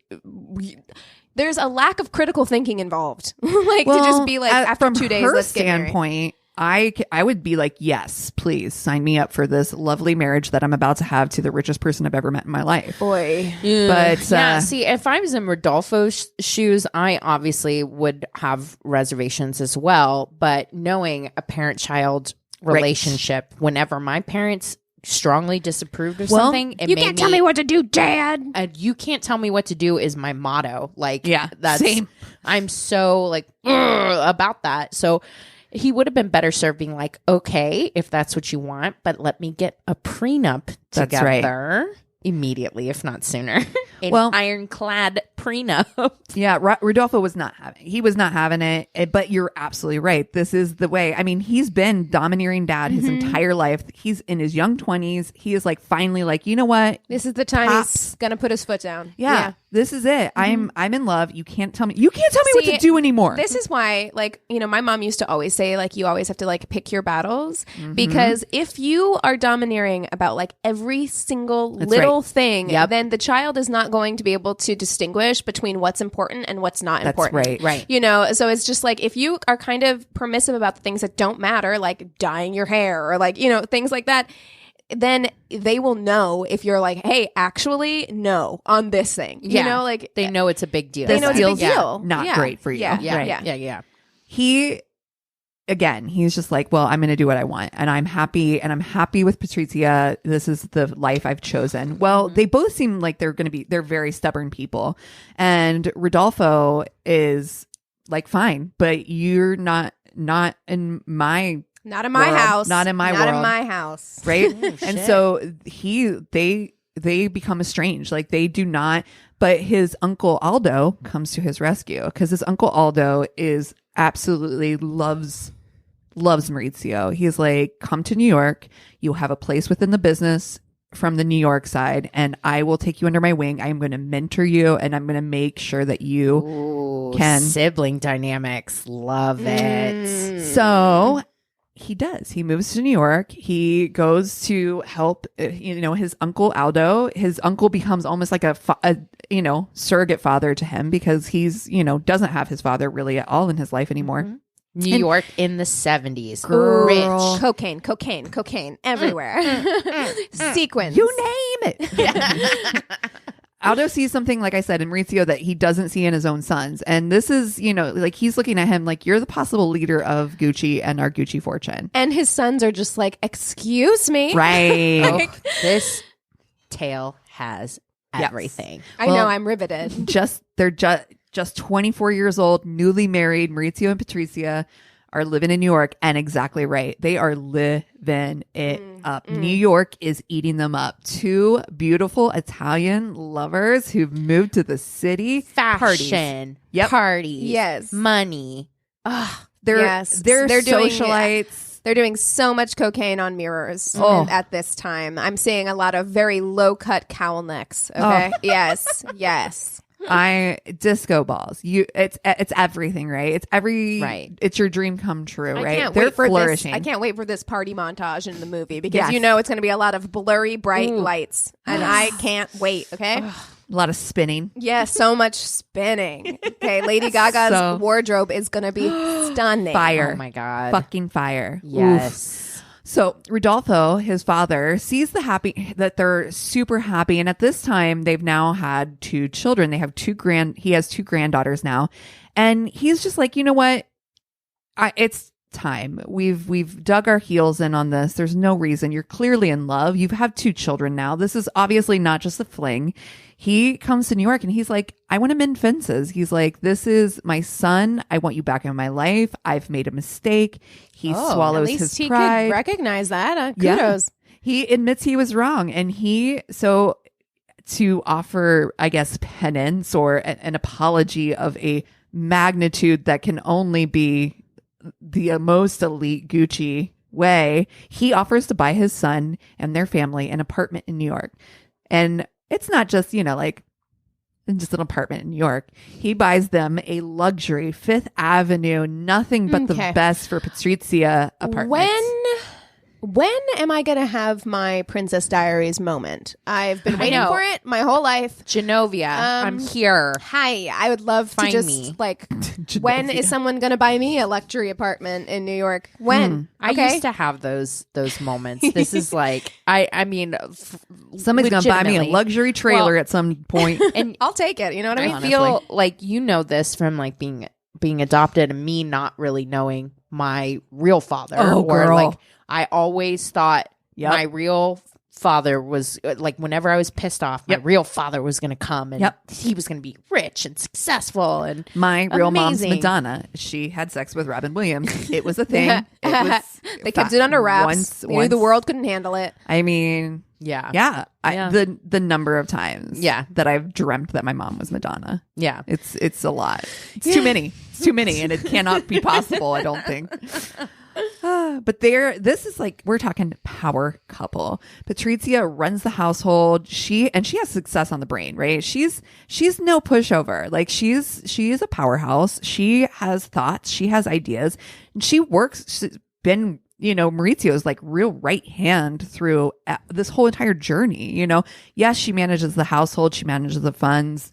there's a lack of critical thinking involved. To just be like, after 2 days, let's get married. From her standpoint, I would be like, yes, please sign me up for this lovely marriage that I'm about to have to the richest person I've ever met in my life. Boy. But see, if I was in Rodolfo's shoes, I obviously would have reservations as well. But knowing a parent-child relationship, whenever my parents strongly disapproved of something, you can't tell me what to do, Dad. You can't tell me what to do is my motto. Like, that's same. I'm so like about that. So he would have been better served being like, okay, if that's what you want, but let me get a prenup together immediately, if not sooner. An ironclad prenup. Yeah, Rodolfo was not having it. But you're absolutely right. This is the way. I mean, he's been domineering dad his entire life. He's in his young 20s. He is like, finally, like, you know what? This is the time he's gonna put his foot down. Yeah. This is it. I'm in love. You can't tell me what to do anymore. This is why, like, my mom used to always say, like, you always have to like pick your battles, because if you are domineering about like every single little thing, then the child is not going to be able to distinguish between what's important and what's not important. Right. So it's just like, if you are kind of permissive about the things that don't matter, like dyeing your hair or like, things like that, then they will know if you're like, hey, actually, no, on this thing. Like they know it's a big deal. They know it's a big deal. Not great for you. Yeah. He's just like, well, I'm going to do what I want, and I'm happy with Patrizia. This is the life I've chosen. Well, they both seem like they're very stubborn people, and Rodolfo is like, fine, but you're not in my world, not in my house, not in my house, right? And so they become estranged. Like, they do not. But his uncle Aldo comes to his rescue, because his uncle Aldo is absolutely loves Maurizio. He's like, come to New York. You'll have a place within the business from the New York side, and I will take you under my wing. I'm going to mentor you, and I'm going to make sure that you can. Sibling dynamics. Love it. So he does. He moves to New York. He goes to help, his uncle Aldo. His uncle becomes almost like a surrogate father to him, because he's, doesn't have his father really at all in his life anymore. New York in the 70s. Rich. Cocaine everywhere. Sequins. You name it. Aldo sees something, like I said, in Maurizio that he doesn't see in his own sons. And this is, like he's looking at him like, you're the possible leader of Gucci and our Gucci fortune. And his sons are just like, excuse me. Right. This tale has everything. I know, I'm riveted. They're just 24 years old, newly married. Maurizio and Patrizia are living in New York, and exactly right. They are living it up. New York is eating them up. Two beautiful Italian lovers who've moved to the city. Fashion, parties, yes, money. They're socialites. They're doing so much cocaine on mirrors at this time. I'm seeing a lot of very low cut cowl necks. Okay, yes. Disco balls. It's everything, right? It's your dream come true, right? They're flourishing. I can't wait for this party montage in the movie because it's going to be a lot of blurry, bright lights, and I can't wait. Okay. A lot of spinning. Yeah, so much spinning. Okay, Lady Gaga's wardrobe is going to be stunning. Fire. Oh my God. Fucking fire. Yes. Oof. So Rodolfo, his father, sees that they're super happy. And at this time, they've now had 2 children. He has 2 granddaughters now. And he's just like, you know what? It's time. We've dug our heels in on this. There's no reason. You're clearly in love. You have 2 children now. This is obviously not just a fling. He comes to New York and he's like, I want to mend fences. He's like, this is my son. I want you back in my life. I've made a mistake. He swallows his pride. At least he could recognize that. Kudos. Yeah. He admits he was wrong. And to offer, I guess, penance or an apology of a magnitude that can only be the most elite Gucci way, he offers to buy his son and their family an apartment in New York. And it's not just, just an apartment in New York. He buys them a luxury 5th Avenue, nothing but the best for Patrizia apartments. When am I going to have my Princess Diaries moment? I've been waiting for it my whole life. Genovia, I'm here. Hi, I would love to just when is someone going to buy me a luxury apartment in New York? When? I used to have those moments. This is like, I mean, somebody's going to buy me a luxury trailer at some point. And I'll take it. You know what I mean? I feel like this from like being adopted and me not really knowing my real father. Girl. I always thought my real father was like, whenever I was pissed off, my real father was going to come and he was going to be rich and successful. And my real mom's Madonna. She had sex with Robin Williams. It was a thing. They kept it under wraps. They knew the world couldn't handle it. I mean, the number of times that I've dreamt that my mom was Madonna. Yeah, it's a lot. It's too many. It's too many, and it cannot be possible. I don't think. But this is like, we're talking power couple. Patrizia runs the household. She has success on the brain, right? She's no pushover. Like she is a powerhouse. She has thoughts. She has ideas. And she works. She's been, Maurizio's like real right hand through this whole entire journey. Yes, she manages the household. She manages the funds.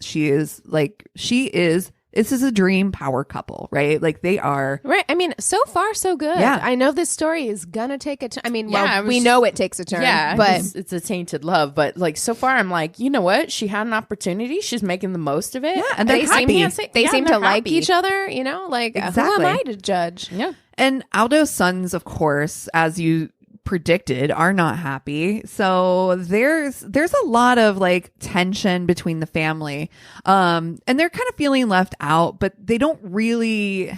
This is a dream power couple, right? Like they are. Right. I mean, so far, so good. Yeah. I know this story is going to take a turn. I mean, we know it takes a turn. Yeah. But it's a tainted love. But like so far, I'm like, you know what? She had an opportunity. She's making the most of it. Yeah. And they seem to like each other, like exactly. Who am I to judge? Yeah. And Aldo's sons, of course, as you predicted, are not happy. So there's a lot of like tension between the family. And they're kind of feeling left out, but they don't really.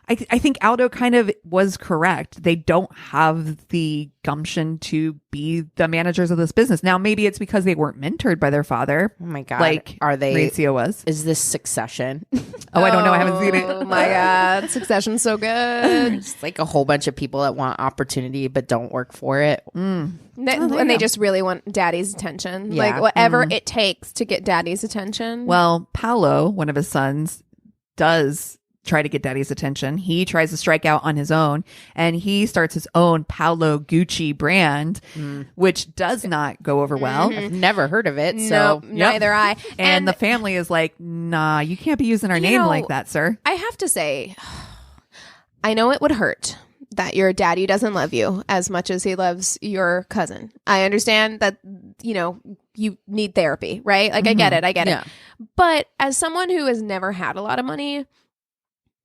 I think Aldo kind of was correct. They don't have the gumption to be the managers of this business. Now, maybe it's because they weren't mentored by their father. Oh my God. Like are they? Maurizio was. Is this Succession? I don't know. I haven't seen it. Oh my God. Succession's so good. It's like a whole bunch of people that want opportunity but don't work for it. And they just really want daddy's attention. Yeah. Like whatever it takes to get daddy's attention. Well, Paolo, one of his sons, does try to get daddy's attention. He tries to strike out on his own, and he starts his own Paolo Gucci brand, which does not go over well. I've never heard of it. So neither I. And the family is like, nah, you can't be using our name like that, sir. I have to say, I know it would hurt that your daddy doesn't love you as much as he loves your cousin. I understand that, you need therapy, right? Like, I get it. Yeah. But as someone who has never had a lot of money,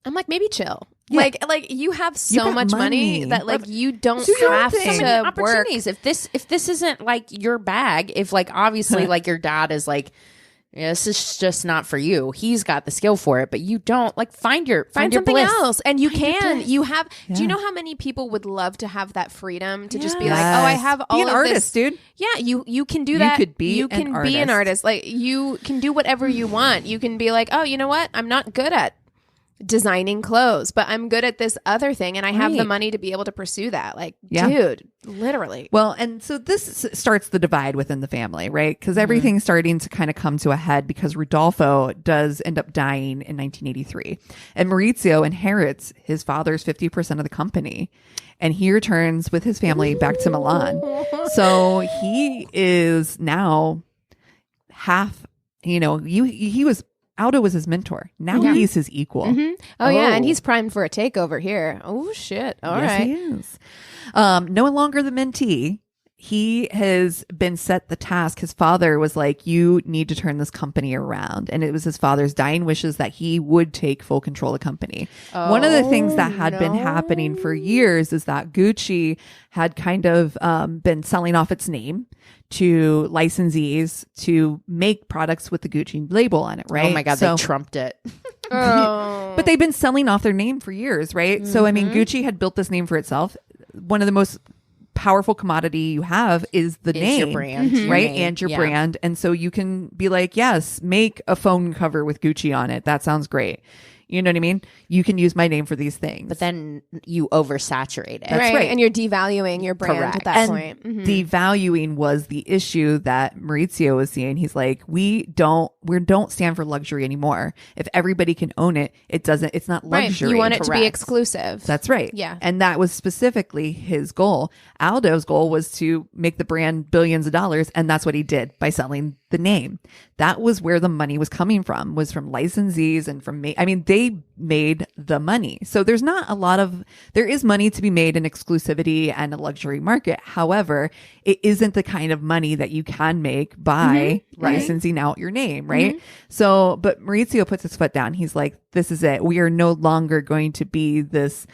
I'm like, maybe chill. Yeah. Like you have You so got much money that like you don't have so many to work. opportunities. If this isn't like your bag, if like obviously like your dad is like, yeah, this is just not for you. He's got the skill for it, but you don't. Like, find your something bliss. else, and you can. You have. Yeah. Do you know how many people would love to have that freedom to just be Yes. like, oh, I have all be an of artist, this. dude. Yeah, you can do that. could be you an can be an artist. artist. Like, you can do whatever you want. You can be like, oh, you know what? I'm not good at designing clothes, but I'm good at this other thing, and I have the Right. money to be able to pursue that. Like, Yeah. dude, literally. Well, and so this starts the divide within the family, right? Because everything's starting to kind of come to a head because Rodolfo does end up dying in 1983. And Maurizio inherits his father's 50% of the company. And he returns with his family back to Milan. So he is now half, he was, Aldo was his mentor. Now he's his equal. Oh, yeah, and he's primed for a takeover here. Oh, shit. All right. He is. No longer the mentee. He has been set the task. His father was like, you need to turn this company around. And it was his father's dying wishes that he would take full control of the company. One of the things that had been happening for years is that Gucci had kind of been selling off its name to licensees to make products with the Gucci label on it, right? Oh my God, they trumped it. But they've been selling off their name for years, right? So, I mean, Gucci had built this name for itself. One of the most powerful commodity you have is the name, your brand, your right? name. And your Yeah. brand. And so you can be like, yes, make a phone cover with Gucci on it. That sounds great. You know what I mean? You can use my name for these things. But then you oversaturate it. That's right. And you're devaluing your brand Correct. at that and point. devaluing was the issue that Maurizio was seeing. He's like, we don't stand for luxury anymore. If everybody can own it, it's not luxury. Right. You want it to be Correct. exclusive. That's right. Yeah. And that was specifically his goal. Aldo's goal was to make the brand billions of dollars. And that's what he did by selling the name. That was where the money was coming from, was from licensees and from, they made the money. So there is money to be made in exclusivity and a luxury market. However, it isn't the kind of money that you can make by licensing out your name, right? So, but Maurizio puts his foot down. He's like, this is it. We are no longer going to be this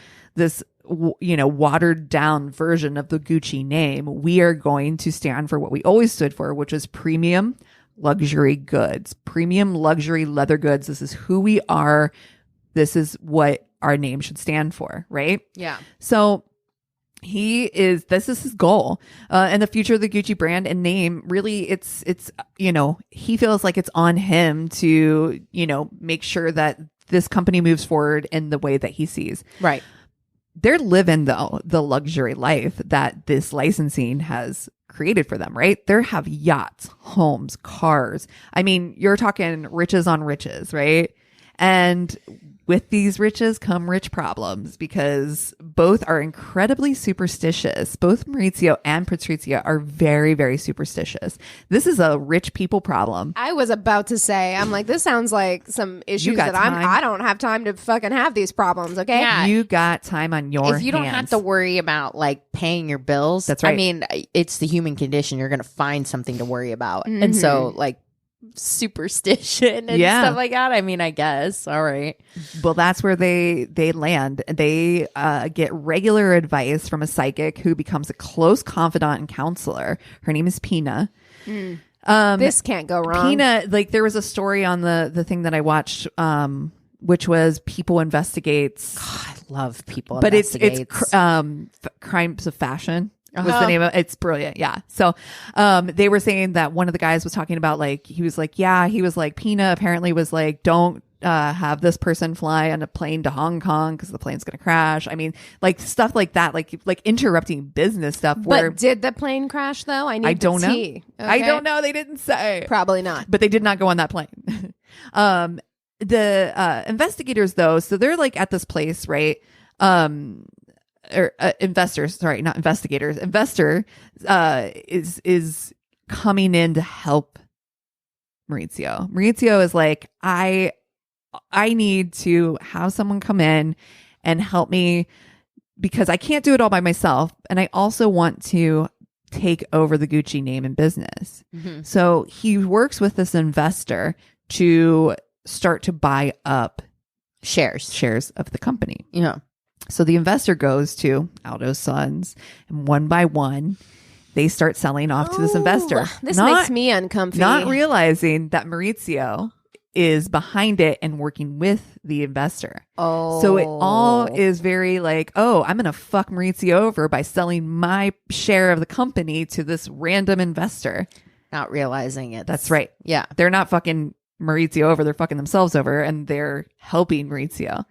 watered down version of the Gucci name. We are going to stand for what we always stood for, which is premium luxury goods, premium luxury leather goods. This is who we are. This is what our name should stand for, right? Yeah. So this is his goal. And the future of the Gucci brand and name, really, it's he feels like it's on him to, make sure that this company moves forward in the way that he sees. Right. They're living the luxury life that this licensing has created for them, right? They have yachts, homes, cars. I mean, you're talking riches on riches, right? And with these riches come rich problems because both are incredibly superstitious. Both Maurizio and Patrizia are very, very superstitious. This is a rich people problem. I was about to say, I'm like, this sounds like some issues got that time. I don't have time to fucking have these problems, okay? Yeah. You got time on your If you don't have hands. to worry about like paying your bills, That's right. I mean, it's the human condition. You're going to find something to worry about. And so like superstition and stuff like that. I mean, I guess. All right. Well, that's where they land. They get regular advice from a psychic who becomes a close confidant and counselor. Her name is Pina. This can't go wrong. Pina, like there was a story on the thing that I watched, which was People Investigates. I love People But it's Investigates. Crimes of Fashion was the name of it. It's brilliant. Yeah. So they were saying that one of the guys was talking about he was like Pina apparently was like, don't have this person fly on a plane to Hong Kong because the plane's going to crash. I mean, like stuff like that, like interrupting business stuff. Where But did the plane crash though? I don't know. tea. I Okay? don't know. They didn't say. Probably not. But they did not go on that plane. The investigators though, so they're like at this place, right? Investors, sorry, not investigators. Investor is coming in to help Maurizio. Maurizio is like, I need to have someone come in and help me because I can't do it all by myself, and I also want to take over the Gucci name and business. So he works with this investor to start to buy up shares of the company. Yeah. So the investor goes to Aldo's sons, and one by one, they start selling off to this investor. This makes me uncomfy. Not realizing that Maurizio is behind it and working with the investor. Oh. So it all is very like, oh, I'm going to fuck Maurizio over by selling my share of the company to this random investor. Not realizing it. That's right. Yeah. They're not fucking Maurizio over. They're fucking themselves over, and they're helping Maurizio.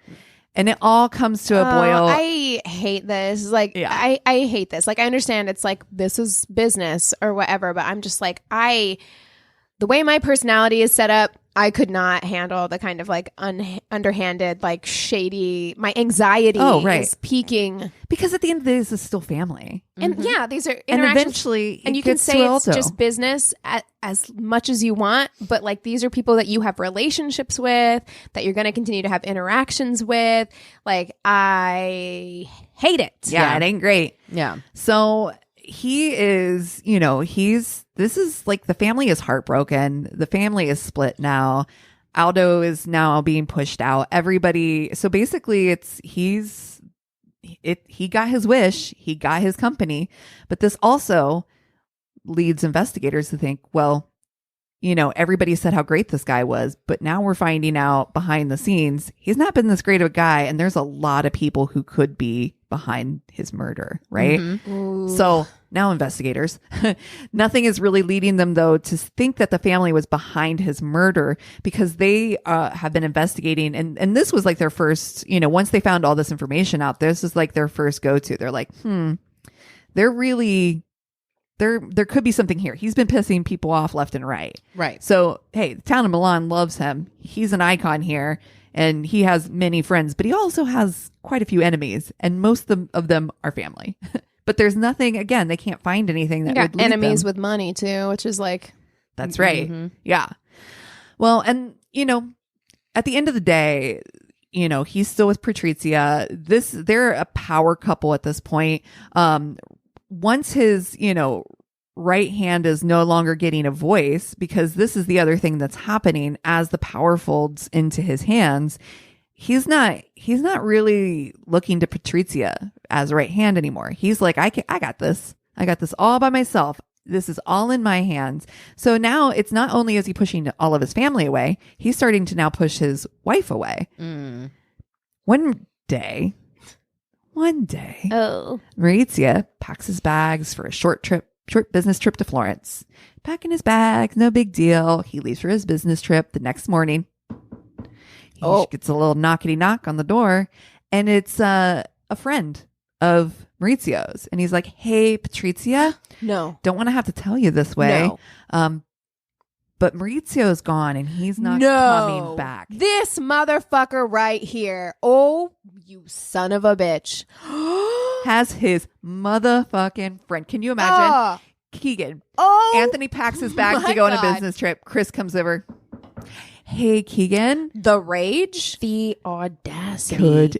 And it all comes to a boil. I hate this. Like, I hate this. Like, I understand it's like, this is business or whatever, but I'm just like, the way my personality is set up, I could not handle the kind of like underhanded, like shady, my anxiety is peaking. Because at the end of the day, this is still family. And these are interactions. And eventually, and you can say it's just business as much as you want, but like these are people that you have relationships with, that you're going to continue to have interactions with. Like, I hate it. Yeah, it ain't great. Yeah. So he is, this is like the family is heartbroken. The family is split now. Aldo is now being pushed out. Everybody. So basically he got his wish. He got his company. But this also leads investigators to think, well, everybody said how great this guy was, but now we're finding out behind the scenes, he's not been this great of a guy. And there's a lot of people who could be behind his murder, right? So now investigators, nothing is really leading them though to think that the family was behind his murder, because they have been investigating. And this was like their first, once they found all this information out, this is like their first go-to. They're like, they're really... There could be something here. He's been pissing people off left and right. Right. So, hey, the town of Milan loves him. He's an icon here, and he has many friends, but he also has quite a few enemies, and most of them are family. But there's nothing, again, they can't find anything that would lead enemies them. with money, too, which is like... That's right. Yeah. Well, and, at the end of the day, he's still with Patrizia. They're a power couple at this point. Once his, right hand is no longer getting a voice, because this is the other thing that's happening as the power folds into his hands, he's not really looking to Patrizia as right hand anymore. He's like, I got this. I got this all by myself. This is all in my hands. So now it's not only is he pushing all of his family away, he's starting to now push his wife away. One day, Maurizio packs his bags for a short business trip to Florence. Packing his bags, no big deal. He leaves for his business trip. The next morning, he gets a little knockety knock on the door, and it's a friend of Maurizio's. And he's like, hey, Patrizia. No. Don't want to have to tell you this way. No. But Maurizio is gone, and he's not coming back. This motherfucker right here. Oh, you son of a bitch. Has his motherfucking friend. Can you imagine? Keegan. Anthony packs his bags to go on a business trip. Chris comes over. Hey, Keegan. The rage? The audacity.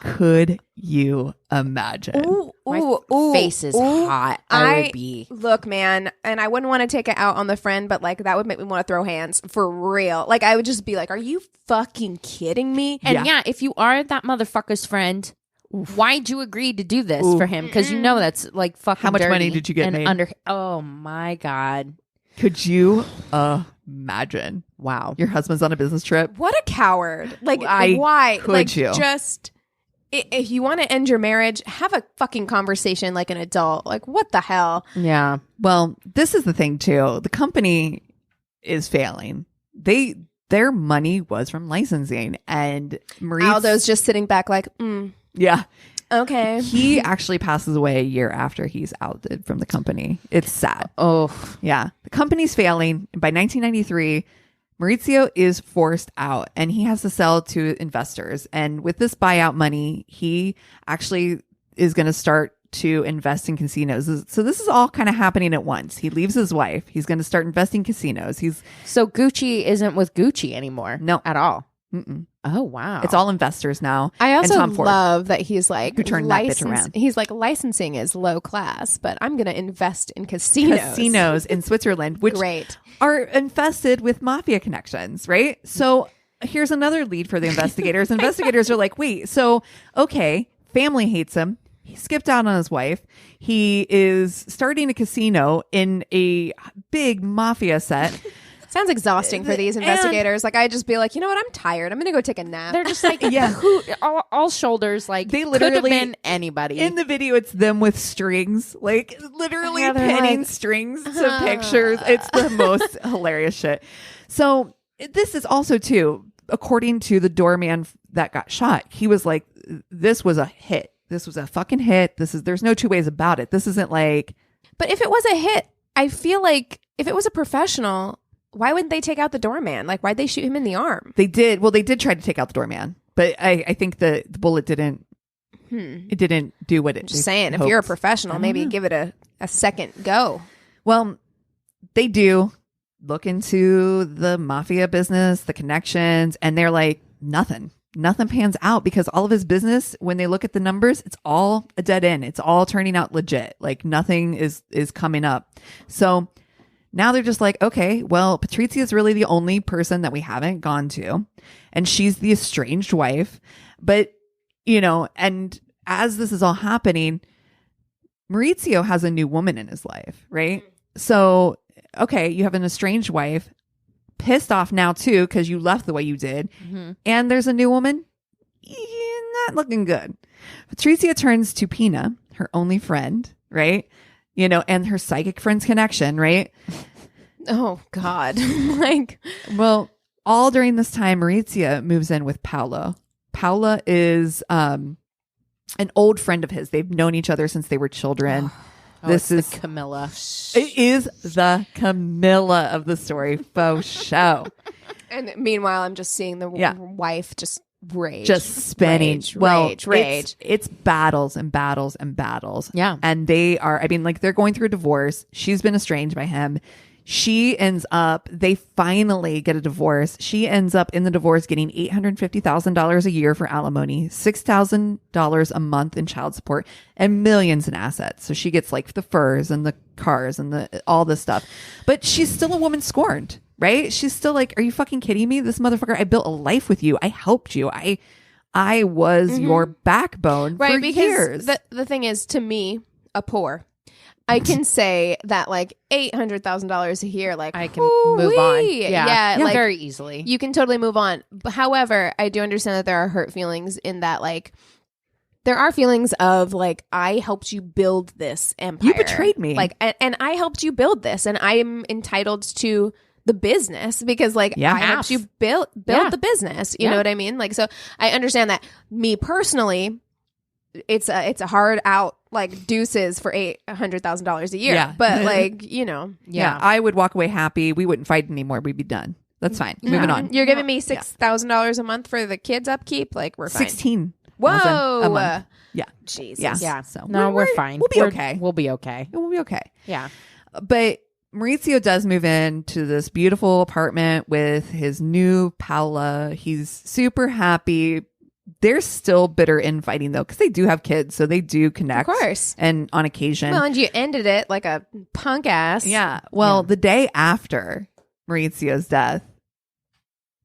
Could you imagine? My face is hot. I would be. Look, man, and I wouldn't want to take it out on the friend, but like that would make me want to throw hands for real. Like I would just be like, are you fucking kidding me? And yeah, if you are that motherfucker's friend, why'd you agree to do this for him? Because that's like fucking How much dirty money did you get made? Oh my God. Could you imagine? Wow. Your husband's on a business trip. What a coward. Like, why? Could like, you? Just... If you want to end your marriage, have a fucking conversation like an adult. Like, what the hell? Yeah. Well, this is the thing, too. The company is failing. Their money was from licensing. And Aldo's just sitting back like, yeah. Okay. He actually passes away a year after he's outed from the company. It's sad. Oh. Yeah. The company's failing. By 1993... Maurizio is forced out, and he has to sell to investors. And with this buyout money, he actually is going to start to invest in casinos. So this is all kind of happening at once. He leaves his wife. He's going to start investing in casinos. So Gucci isn't with Gucci anymore. No. At all. Oh, wow. It's all investors now. I also and Tom Ford, love that he's like, who turned that bitch around. He's like, licensing is low class, but I'm going to invest in casinos. Casinos in Switzerland, which Great. are infested with mafia connections, right? So here's another lead for the investigators. Investigators are like, wait, so, okay, family hates him. He skipped out on his wife. He is starting a casino in a big mafia set. Sounds exhausting for these investigators. Like, I'd just be like, you know what? I'm tired. I'm going to go take a nap. They're just like, all shoulders. Like, they could literally have been anybody. In the video, it's them with strings, like literally pinning strings to pictures. It's the most hilarious shit. So this is also too, according to the doorman that got shot, he was like, this was a hit. This was a fucking hit. There's no two ways about it. This isn't like. But if it was a hit, I feel like if it was a professional, why wouldn't they take out the doorman? Like, why'd they shoot him in the arm? They did. Well, they did try to take out the doorman, but I think the bullet didn't. It didn't do what it. I'm just saying, if you're a professional, maybe give it a second go. Well, they do look into the mafia business, the connections, and they're like, nothing pans out because all of his business, when they look at the numbers, it's all a dead end. It's all turning out legit. Like nothing is coming up. So now they're just like, okay, well, Patrizia is really the only person that we haven't gone to. And she's the estranged wife. But, and as this is all happening, Maurizio has a new woman in his life, right? So, okay, you have an estranged wife, pissed off now too, because you left the way you did. And there's a new woman. Not looking good. Patrizia turns to Pina, her only friend, right? And her psychic friend's connection, right? Oh, God. Well, all during this time, Maurizio moves in with Paolo. Paola is an old friend of his. They've known each other since they were children. This is Camilla. It is the Camilla of the story, faux show. And meanwhile, I'm just seeing the wife just rage. Just spinning. Rage. It's battles and battles and battles. Yeah. And they are, they're going through a divorce. She's been estranged by him. They finally get a divorce. She ends up in the divorce getting $850,000 a year for alimony, $6,000 a month in child support, and millions in assets. So she gets like the furs and the cars and all this stuff. But she's still a woman scorned, right? She's still like, are you fucking kidding me? This motherfucker, I built a life with you. I helped you. I was your backbone for years. The thing is, to me, a poor, I can say that like $800,000 a year, like I can move on. Yeah, like, very easily. You can totally move on. However, I do understand that there are hurt feelings in that, like there are feelings of like, I helped you build this empire. You betrayed me. Like, and I helped you build this, and I am entitled to the business because like I helped you build the business. You know what I mean? Like, so I understand that. Me personally, it's a hard out, like deuces for $800,000 a year. Yeah. But like, Yeah, I would walk away happy. We wouldn't fight anymore. We'd be done. That's fine. Moving on. You're giving me $6,000 a month for the kids' upkeep. Like, we're fine. 16. Whoa. A month. Yeah. Jesus. Yeah. So no, we're fine. We'll be okay. We'll be okay. We'll be okay. Yeah. But Maurizio does move into this beautiful apartment with his new Paola. He's super happy. They're still bitter infighting though, because they do have kids, so they do connect. Of course. And on occasion. Well, and you ended it like a punk ass. Yeah. Well, the day after Maurizio's death,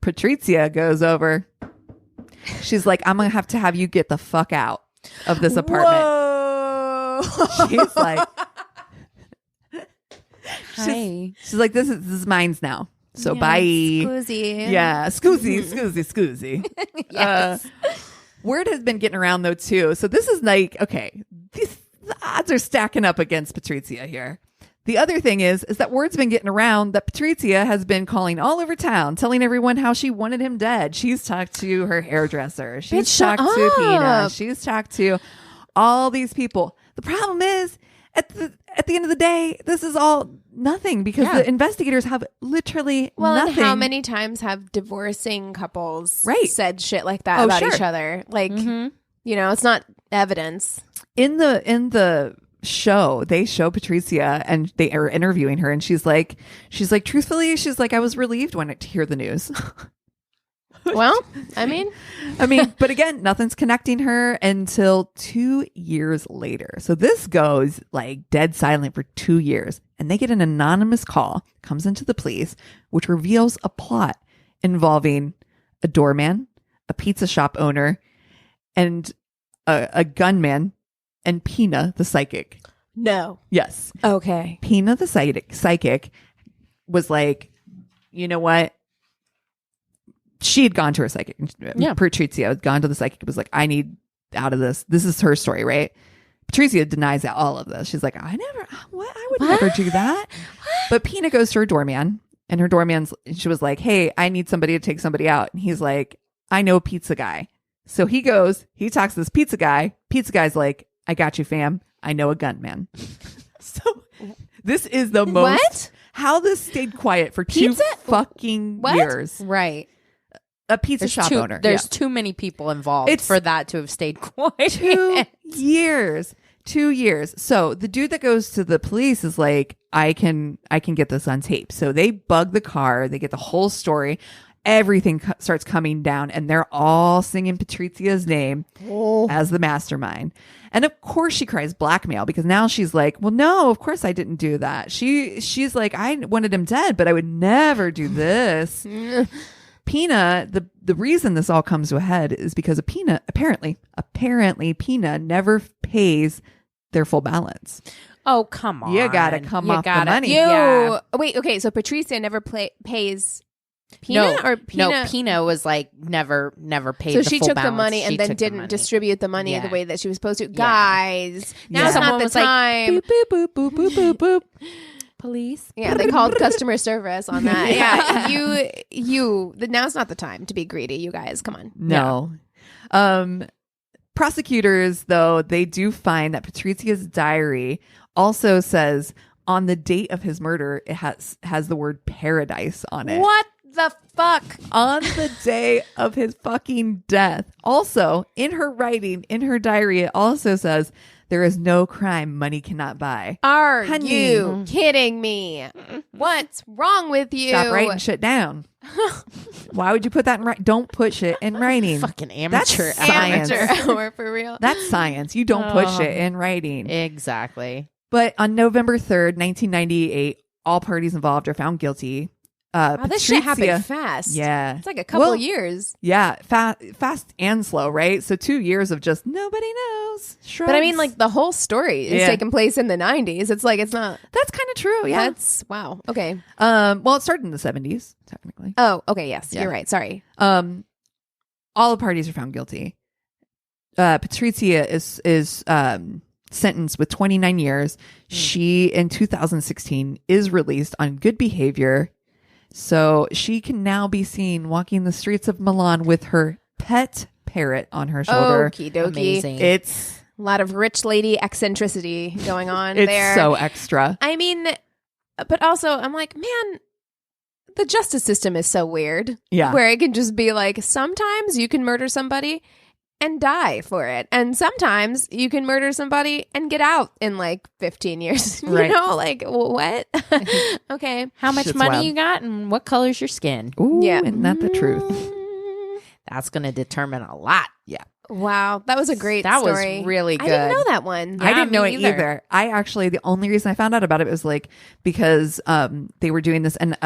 Patrizia goes over. She's like, I'm going to have you get the fuck out of this apartment. Whoa. She's like, Hi. she's like, this is mine's now. So Yeah, bye. Scoozy. Yeah. Scoozy. Yes. Word has been getting around though too. So this is like, okay, the odds are stacking up against Patrizia here. The other thing is that word's been getting around that Patrizia has been calling all over town, telling everyone how she wanted him dead. She's talked to her hairdresser. She's Bitch, talked shut to up. Pina. She's talked to all these people. The problem is, at the end of the day, this is all nothing because the investigators have literally nothing. And how many times have divorcing couples said shit like that about each other? Like, it's not evidence. In the show, they show Patrizia and they are interviewing her, and she's like, truthfully, she's like, I was relieved when to hear the news. Well, I mean, but again, nothing's connecting her until 2 years later. So this goes like dead silent for 2 years. And they get an anonymous call, comes into the police, which reveals a plot involving a doorman, a pizza shop owner, and a gunman, and Pina, the psychic. No. Yes. Okay. Pina, the psychic, was like, you know what? She had gone to her psychic. Yeah. Patrizia had gone to the psychic. Was like, I need out of this. This is her story, right? Patrizia denies all of this. She's like, I would never do that. But Pina goes to her doorman, and her doorman's, she was like, hey, I need somebody to take somebody out. And he's like, I know a pizza guy. So he goes, he talks to this pizza guy. Pizza guy's like, I got you, fam. I know a gunman. So this is the most, what? How this stayed quiet for 2 fucking years. Right. A pizza shop owner. There's too many people involved for that to have stayed quiet. 2 years. 2 years. So the dude that goes to the police is like, I can get this on tape. So they bug the car. They get the whole story. Everything starts coming down, and they're all singing Patrizia's name as the mastermind. And of course she cries blackmail, because now she's like, well, no, of course I didn't do that. She's like, I wanted him dead, but I would never do this. Pina, the reason this all comes to a head is because of Pina. Apparently Pina never pays their full balance. Oh, come on. You gotta come off the money. Wait, okay, so Patrizia never pays Pina, or Pina? No, Pina was like never paid. So the she full took balance. the money and then didn't distribute the money the way that she was supposed to. Guys, now's not the time. Like, boop, boop, boop, boop, boop, boop, boop. Police. Yeah, they called customer service on that. Yeah, now's not the time to be greedy, you guys. Come on. No. Prosecutors, though, they do find that Patrizia's diary also says on the date of his murder, it has the word paradise on it. What the fuck? On the day of his fucking death. Also, in her writing, in her diary, it also says, there is no crime money cannot buy. Are you kidding me? What's wrong with you? Stop writing shit down. Why would you put that in writing? Don't put shit in writing. Fucking amateur. That's science. Amateur hour for real. That's science. You don't put shit in writing. Exactly. But on November 3rd, 1998, all parties involved are found guilty. Wow, this shit happened fast. Yeah. It's like a couple of years. Yeah. Fast and slow, right? So 2 years of just nobody knows. Shrugs. But I mean, like, the whole story is taking place in the 90s. It's like, it's not. That's kind of true. Yeah. That's, wow. Okay. Well, it started in the 70s, technically. Oh, okay. Yes. Yeah. You're right. Sorry. All the parties are found guilty. Patrizia is sentenced with 29 years. She, in 2016, is released on good behavior. So she can now be seen walking the streets of Milan with her pet parrot on her shoulder. Okie dokie. Amazing. It's a lot of rich lady eccentricity going on there. It's so extra. I mean, but also I'm like, man, the justice system is so weird. Yeah. Where it can just be like, sometimes you can murder somebody and die for it. And sometimes you can murder somebody and get out in like 15 years. You know, like, what? Okay. How much Shit's money wild. you got and what color's your skin? Ooh, Yeah. isn't that the truth? That's going to determine a lot. Yeah. Wow. That was a great That story. was really good. I didn't know that one. Yeah, I didn't know me it either. either. I actually, the only reason I found out about it was like because they were doing this, and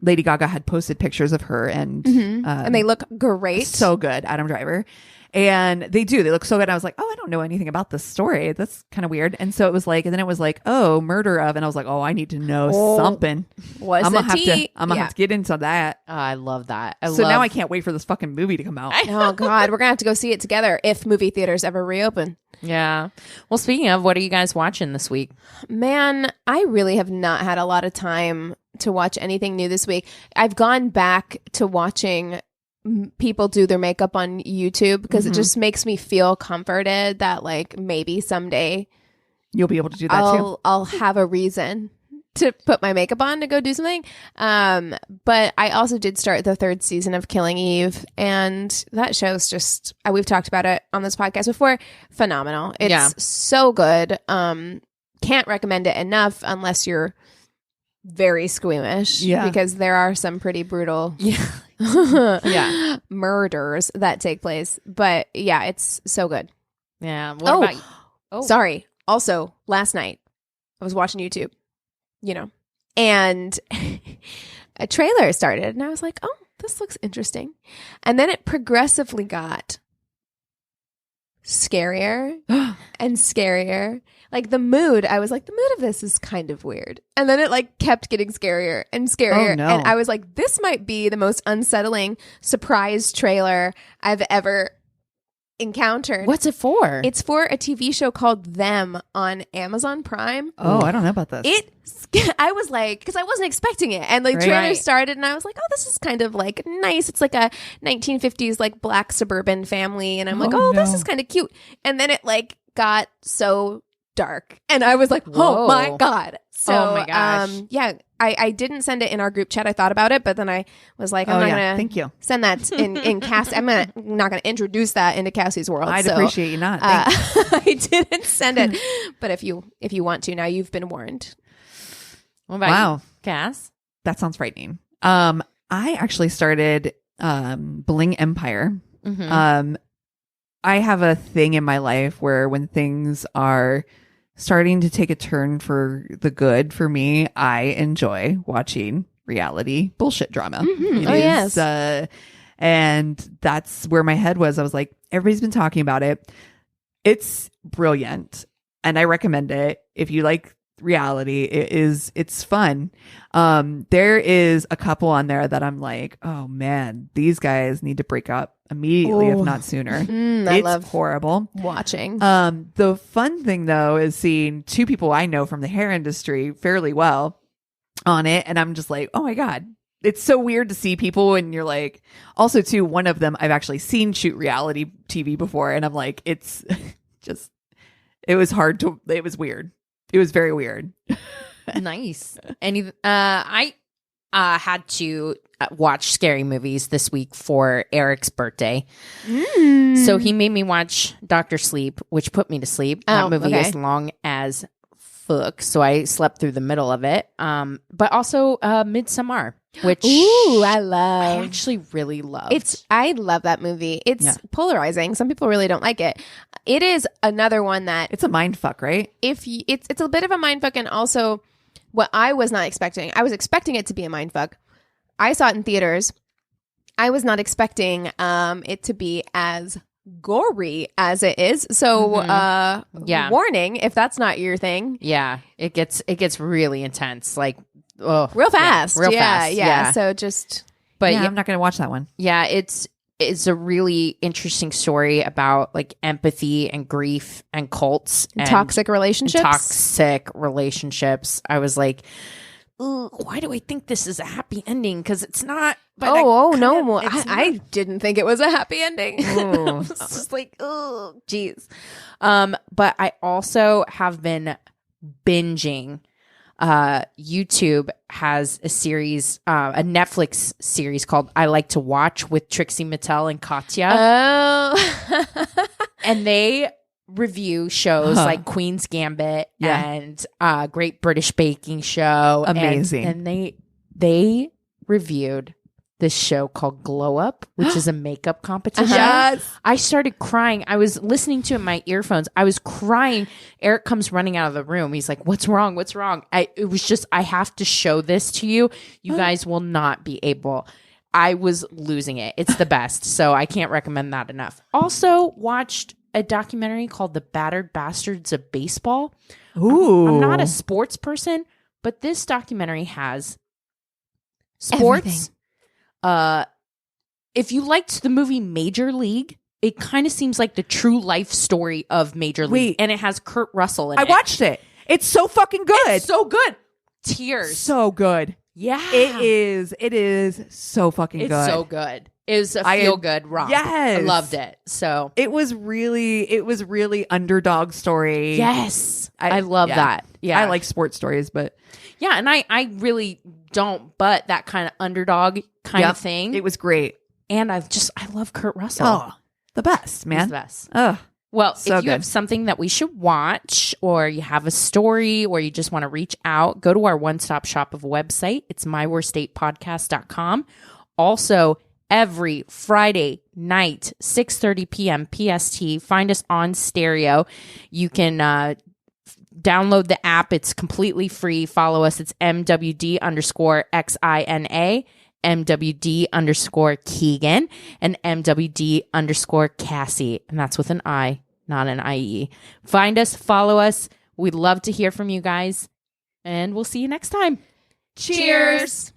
Lady Gaga had posted pictures of her, and And they look great. so good. Adam Driver. And they look so good. I was like, oh, I don't know anything about this story. That's kind of weird. And so it was like, and then it was like, oh, murder of, and I was like, oh, I need to know something. What's I'm the gonna tea? I'm gonna have to get into that. Oh, I love that. Now I can't wait for this fucking movie to come out. Oh God, we're gonna have to go see it together if movie theaters ever reopen. Yeah. Well, speaking of, what are you guys watching this week? Man, I really have not had a lot of time to watch anything new this week. I've gone back to watching people do their makeup on YouTube because it just makes me feel comforted that like maybe someday You'll be able to do that too. I'll have a reason to put my makeup on to go do something. But I also did start the 3rd season of Killing Eve, and that show's just, we've talked about it on this podcast before, phenomenal. It's so good. Can't recommend it enough unless you're very squeamish, because there are some pretty brutal murders that take place. But yeah, it's so good. Yeah. What about you? Oh, sorry. Also, last night I was watching YouTube, and a trailer started, and I was like, oh, this looks interesting. And then it progressively got scarier and scarier. Like the mood, I was like, the mood of this is kind of weird. And then it like kept getting scarier and scarier. Oh, no. And I was like, this might be the most unsettling surprise trailer I've ever encountered. What's it for? It's for a TV show called Them on Amazon Prime. Oh, I don't know about this. I was like, because I wasn't expecting it, and the trailer started, and I was like, oh, this is kind of like nice. It's like a 1950s like black suburban family, and I'm like, oh, this is kind of cute. And then it like got so dark, and I was like, oh my god. So, oh my gosh. Yeah, I didn't send it in our group chat. I thought about it, but then I was like, I'm not gonna thank you. Send that in Cassie. Not gonna introduce that into Cassie's world. I'd appreciate you not. I didn't send it, but if you want to, now you've been warned. What about you, Cass? That sounds frightening. I actually started Bling Empire. Mm-hmm. I have a thing in my life where when things are starting to take a turn for the good for me, I enjoy watching reality bullshit drama. Mm-hmm. Yes. And that's where my head was. I was like, everybody's been talking about it. It's brilliant. And I recommend it. If you like reality, it's fun. There is a couple on there that I'm like, oh man, these guys need to break up immediately, if not sooner. I love horrible watching. The fun thing though is seeing two people I know from the hair industry fairly well on it, and I'm just like, oh my god, it's so weird to see people, and you're like, also too, one of them I've actually seen shoot reality TV before, and I'm like, it's just, it was weird. It was very weird. Nice. And I had to watch scary movies this week for Eric's birthday. So he made me watch Dr. Sleep, which put me to sleep. That movie is long as fuck, so I slept through the middle of it. But also Midsommar, which I actually really love. I love that movie. It's polarizing. Some people really don't like it. It is another one that it's a mind fuck, right? It's a bit of a mind fuck, and also what I was not expecting. I was expecting it to be a mind fuck. I saw it in theaters. I was not expecting it to be as gory as it is. So warning if that's not your thing. Yeah, it gets really intense, like real fast. Real fast. Yeah. So just I'm not going to watch that one. Yeah, it's a really interesting story about like empathy and grief and cults and toxic relationships. I was like, why do I think this is a happy ending? Because it's not. But no! I didn't think it was a happy ending. It's just like, geez. But I also have been binging. YouTube has a series, a Netflix series called I Like to Watch with Trixie Mattel and Katya. Oh. And they review shows like Queen's Gambit and Great British Baking Show. Amazing. And they reviewed this show called Glow Up, which is a makeup competition. Yes. I started crying. I was listening to it in my earphones. I was crying. Eric comes running out of the room. He's like, what's wrong? What's wrong? It was just, I have to show this to you. You guys will not be able. I was losing it. It's the best. So I can't recommend that enough. Also watched a documentary called The Battered Bastards of Baseball. Ooh. I'm not a sports person, but this documentary has sports. Everything. If you liked the movie Major League, it kind of seems like the true life story of Major League. And it has Kurt Russell in it. I watched it. It's so fucking good. It's so good. Tears. So good. Yeah. It is so fucking good. It's so good. It was a feel-good romp. Yes. I loved it. So it was really underdog story. Yes. I love that. Yeah. I like sports stories, but yeah, and I really don't, but that kind of underdog kind of thing. It was great. And I love Kurt Russell. Oh, the best, man. He's the best. Oh. Well, so if you have something that we should watch, or you have a story, or you just want to reach out, go to our one-stop shop of a website. It's myworstatepodcast.com. Also, every Friday night, 6:30 p.m. PST. Find us on stereo. You can download the app. It's completely free. Follow us. It's MWD_XINA, MWD_Keegan, and MWD_Cassie. And that's with an I, not an IE. Find us, follow us. We'd love to hear from you guys. And we'll see you next time. Cheers.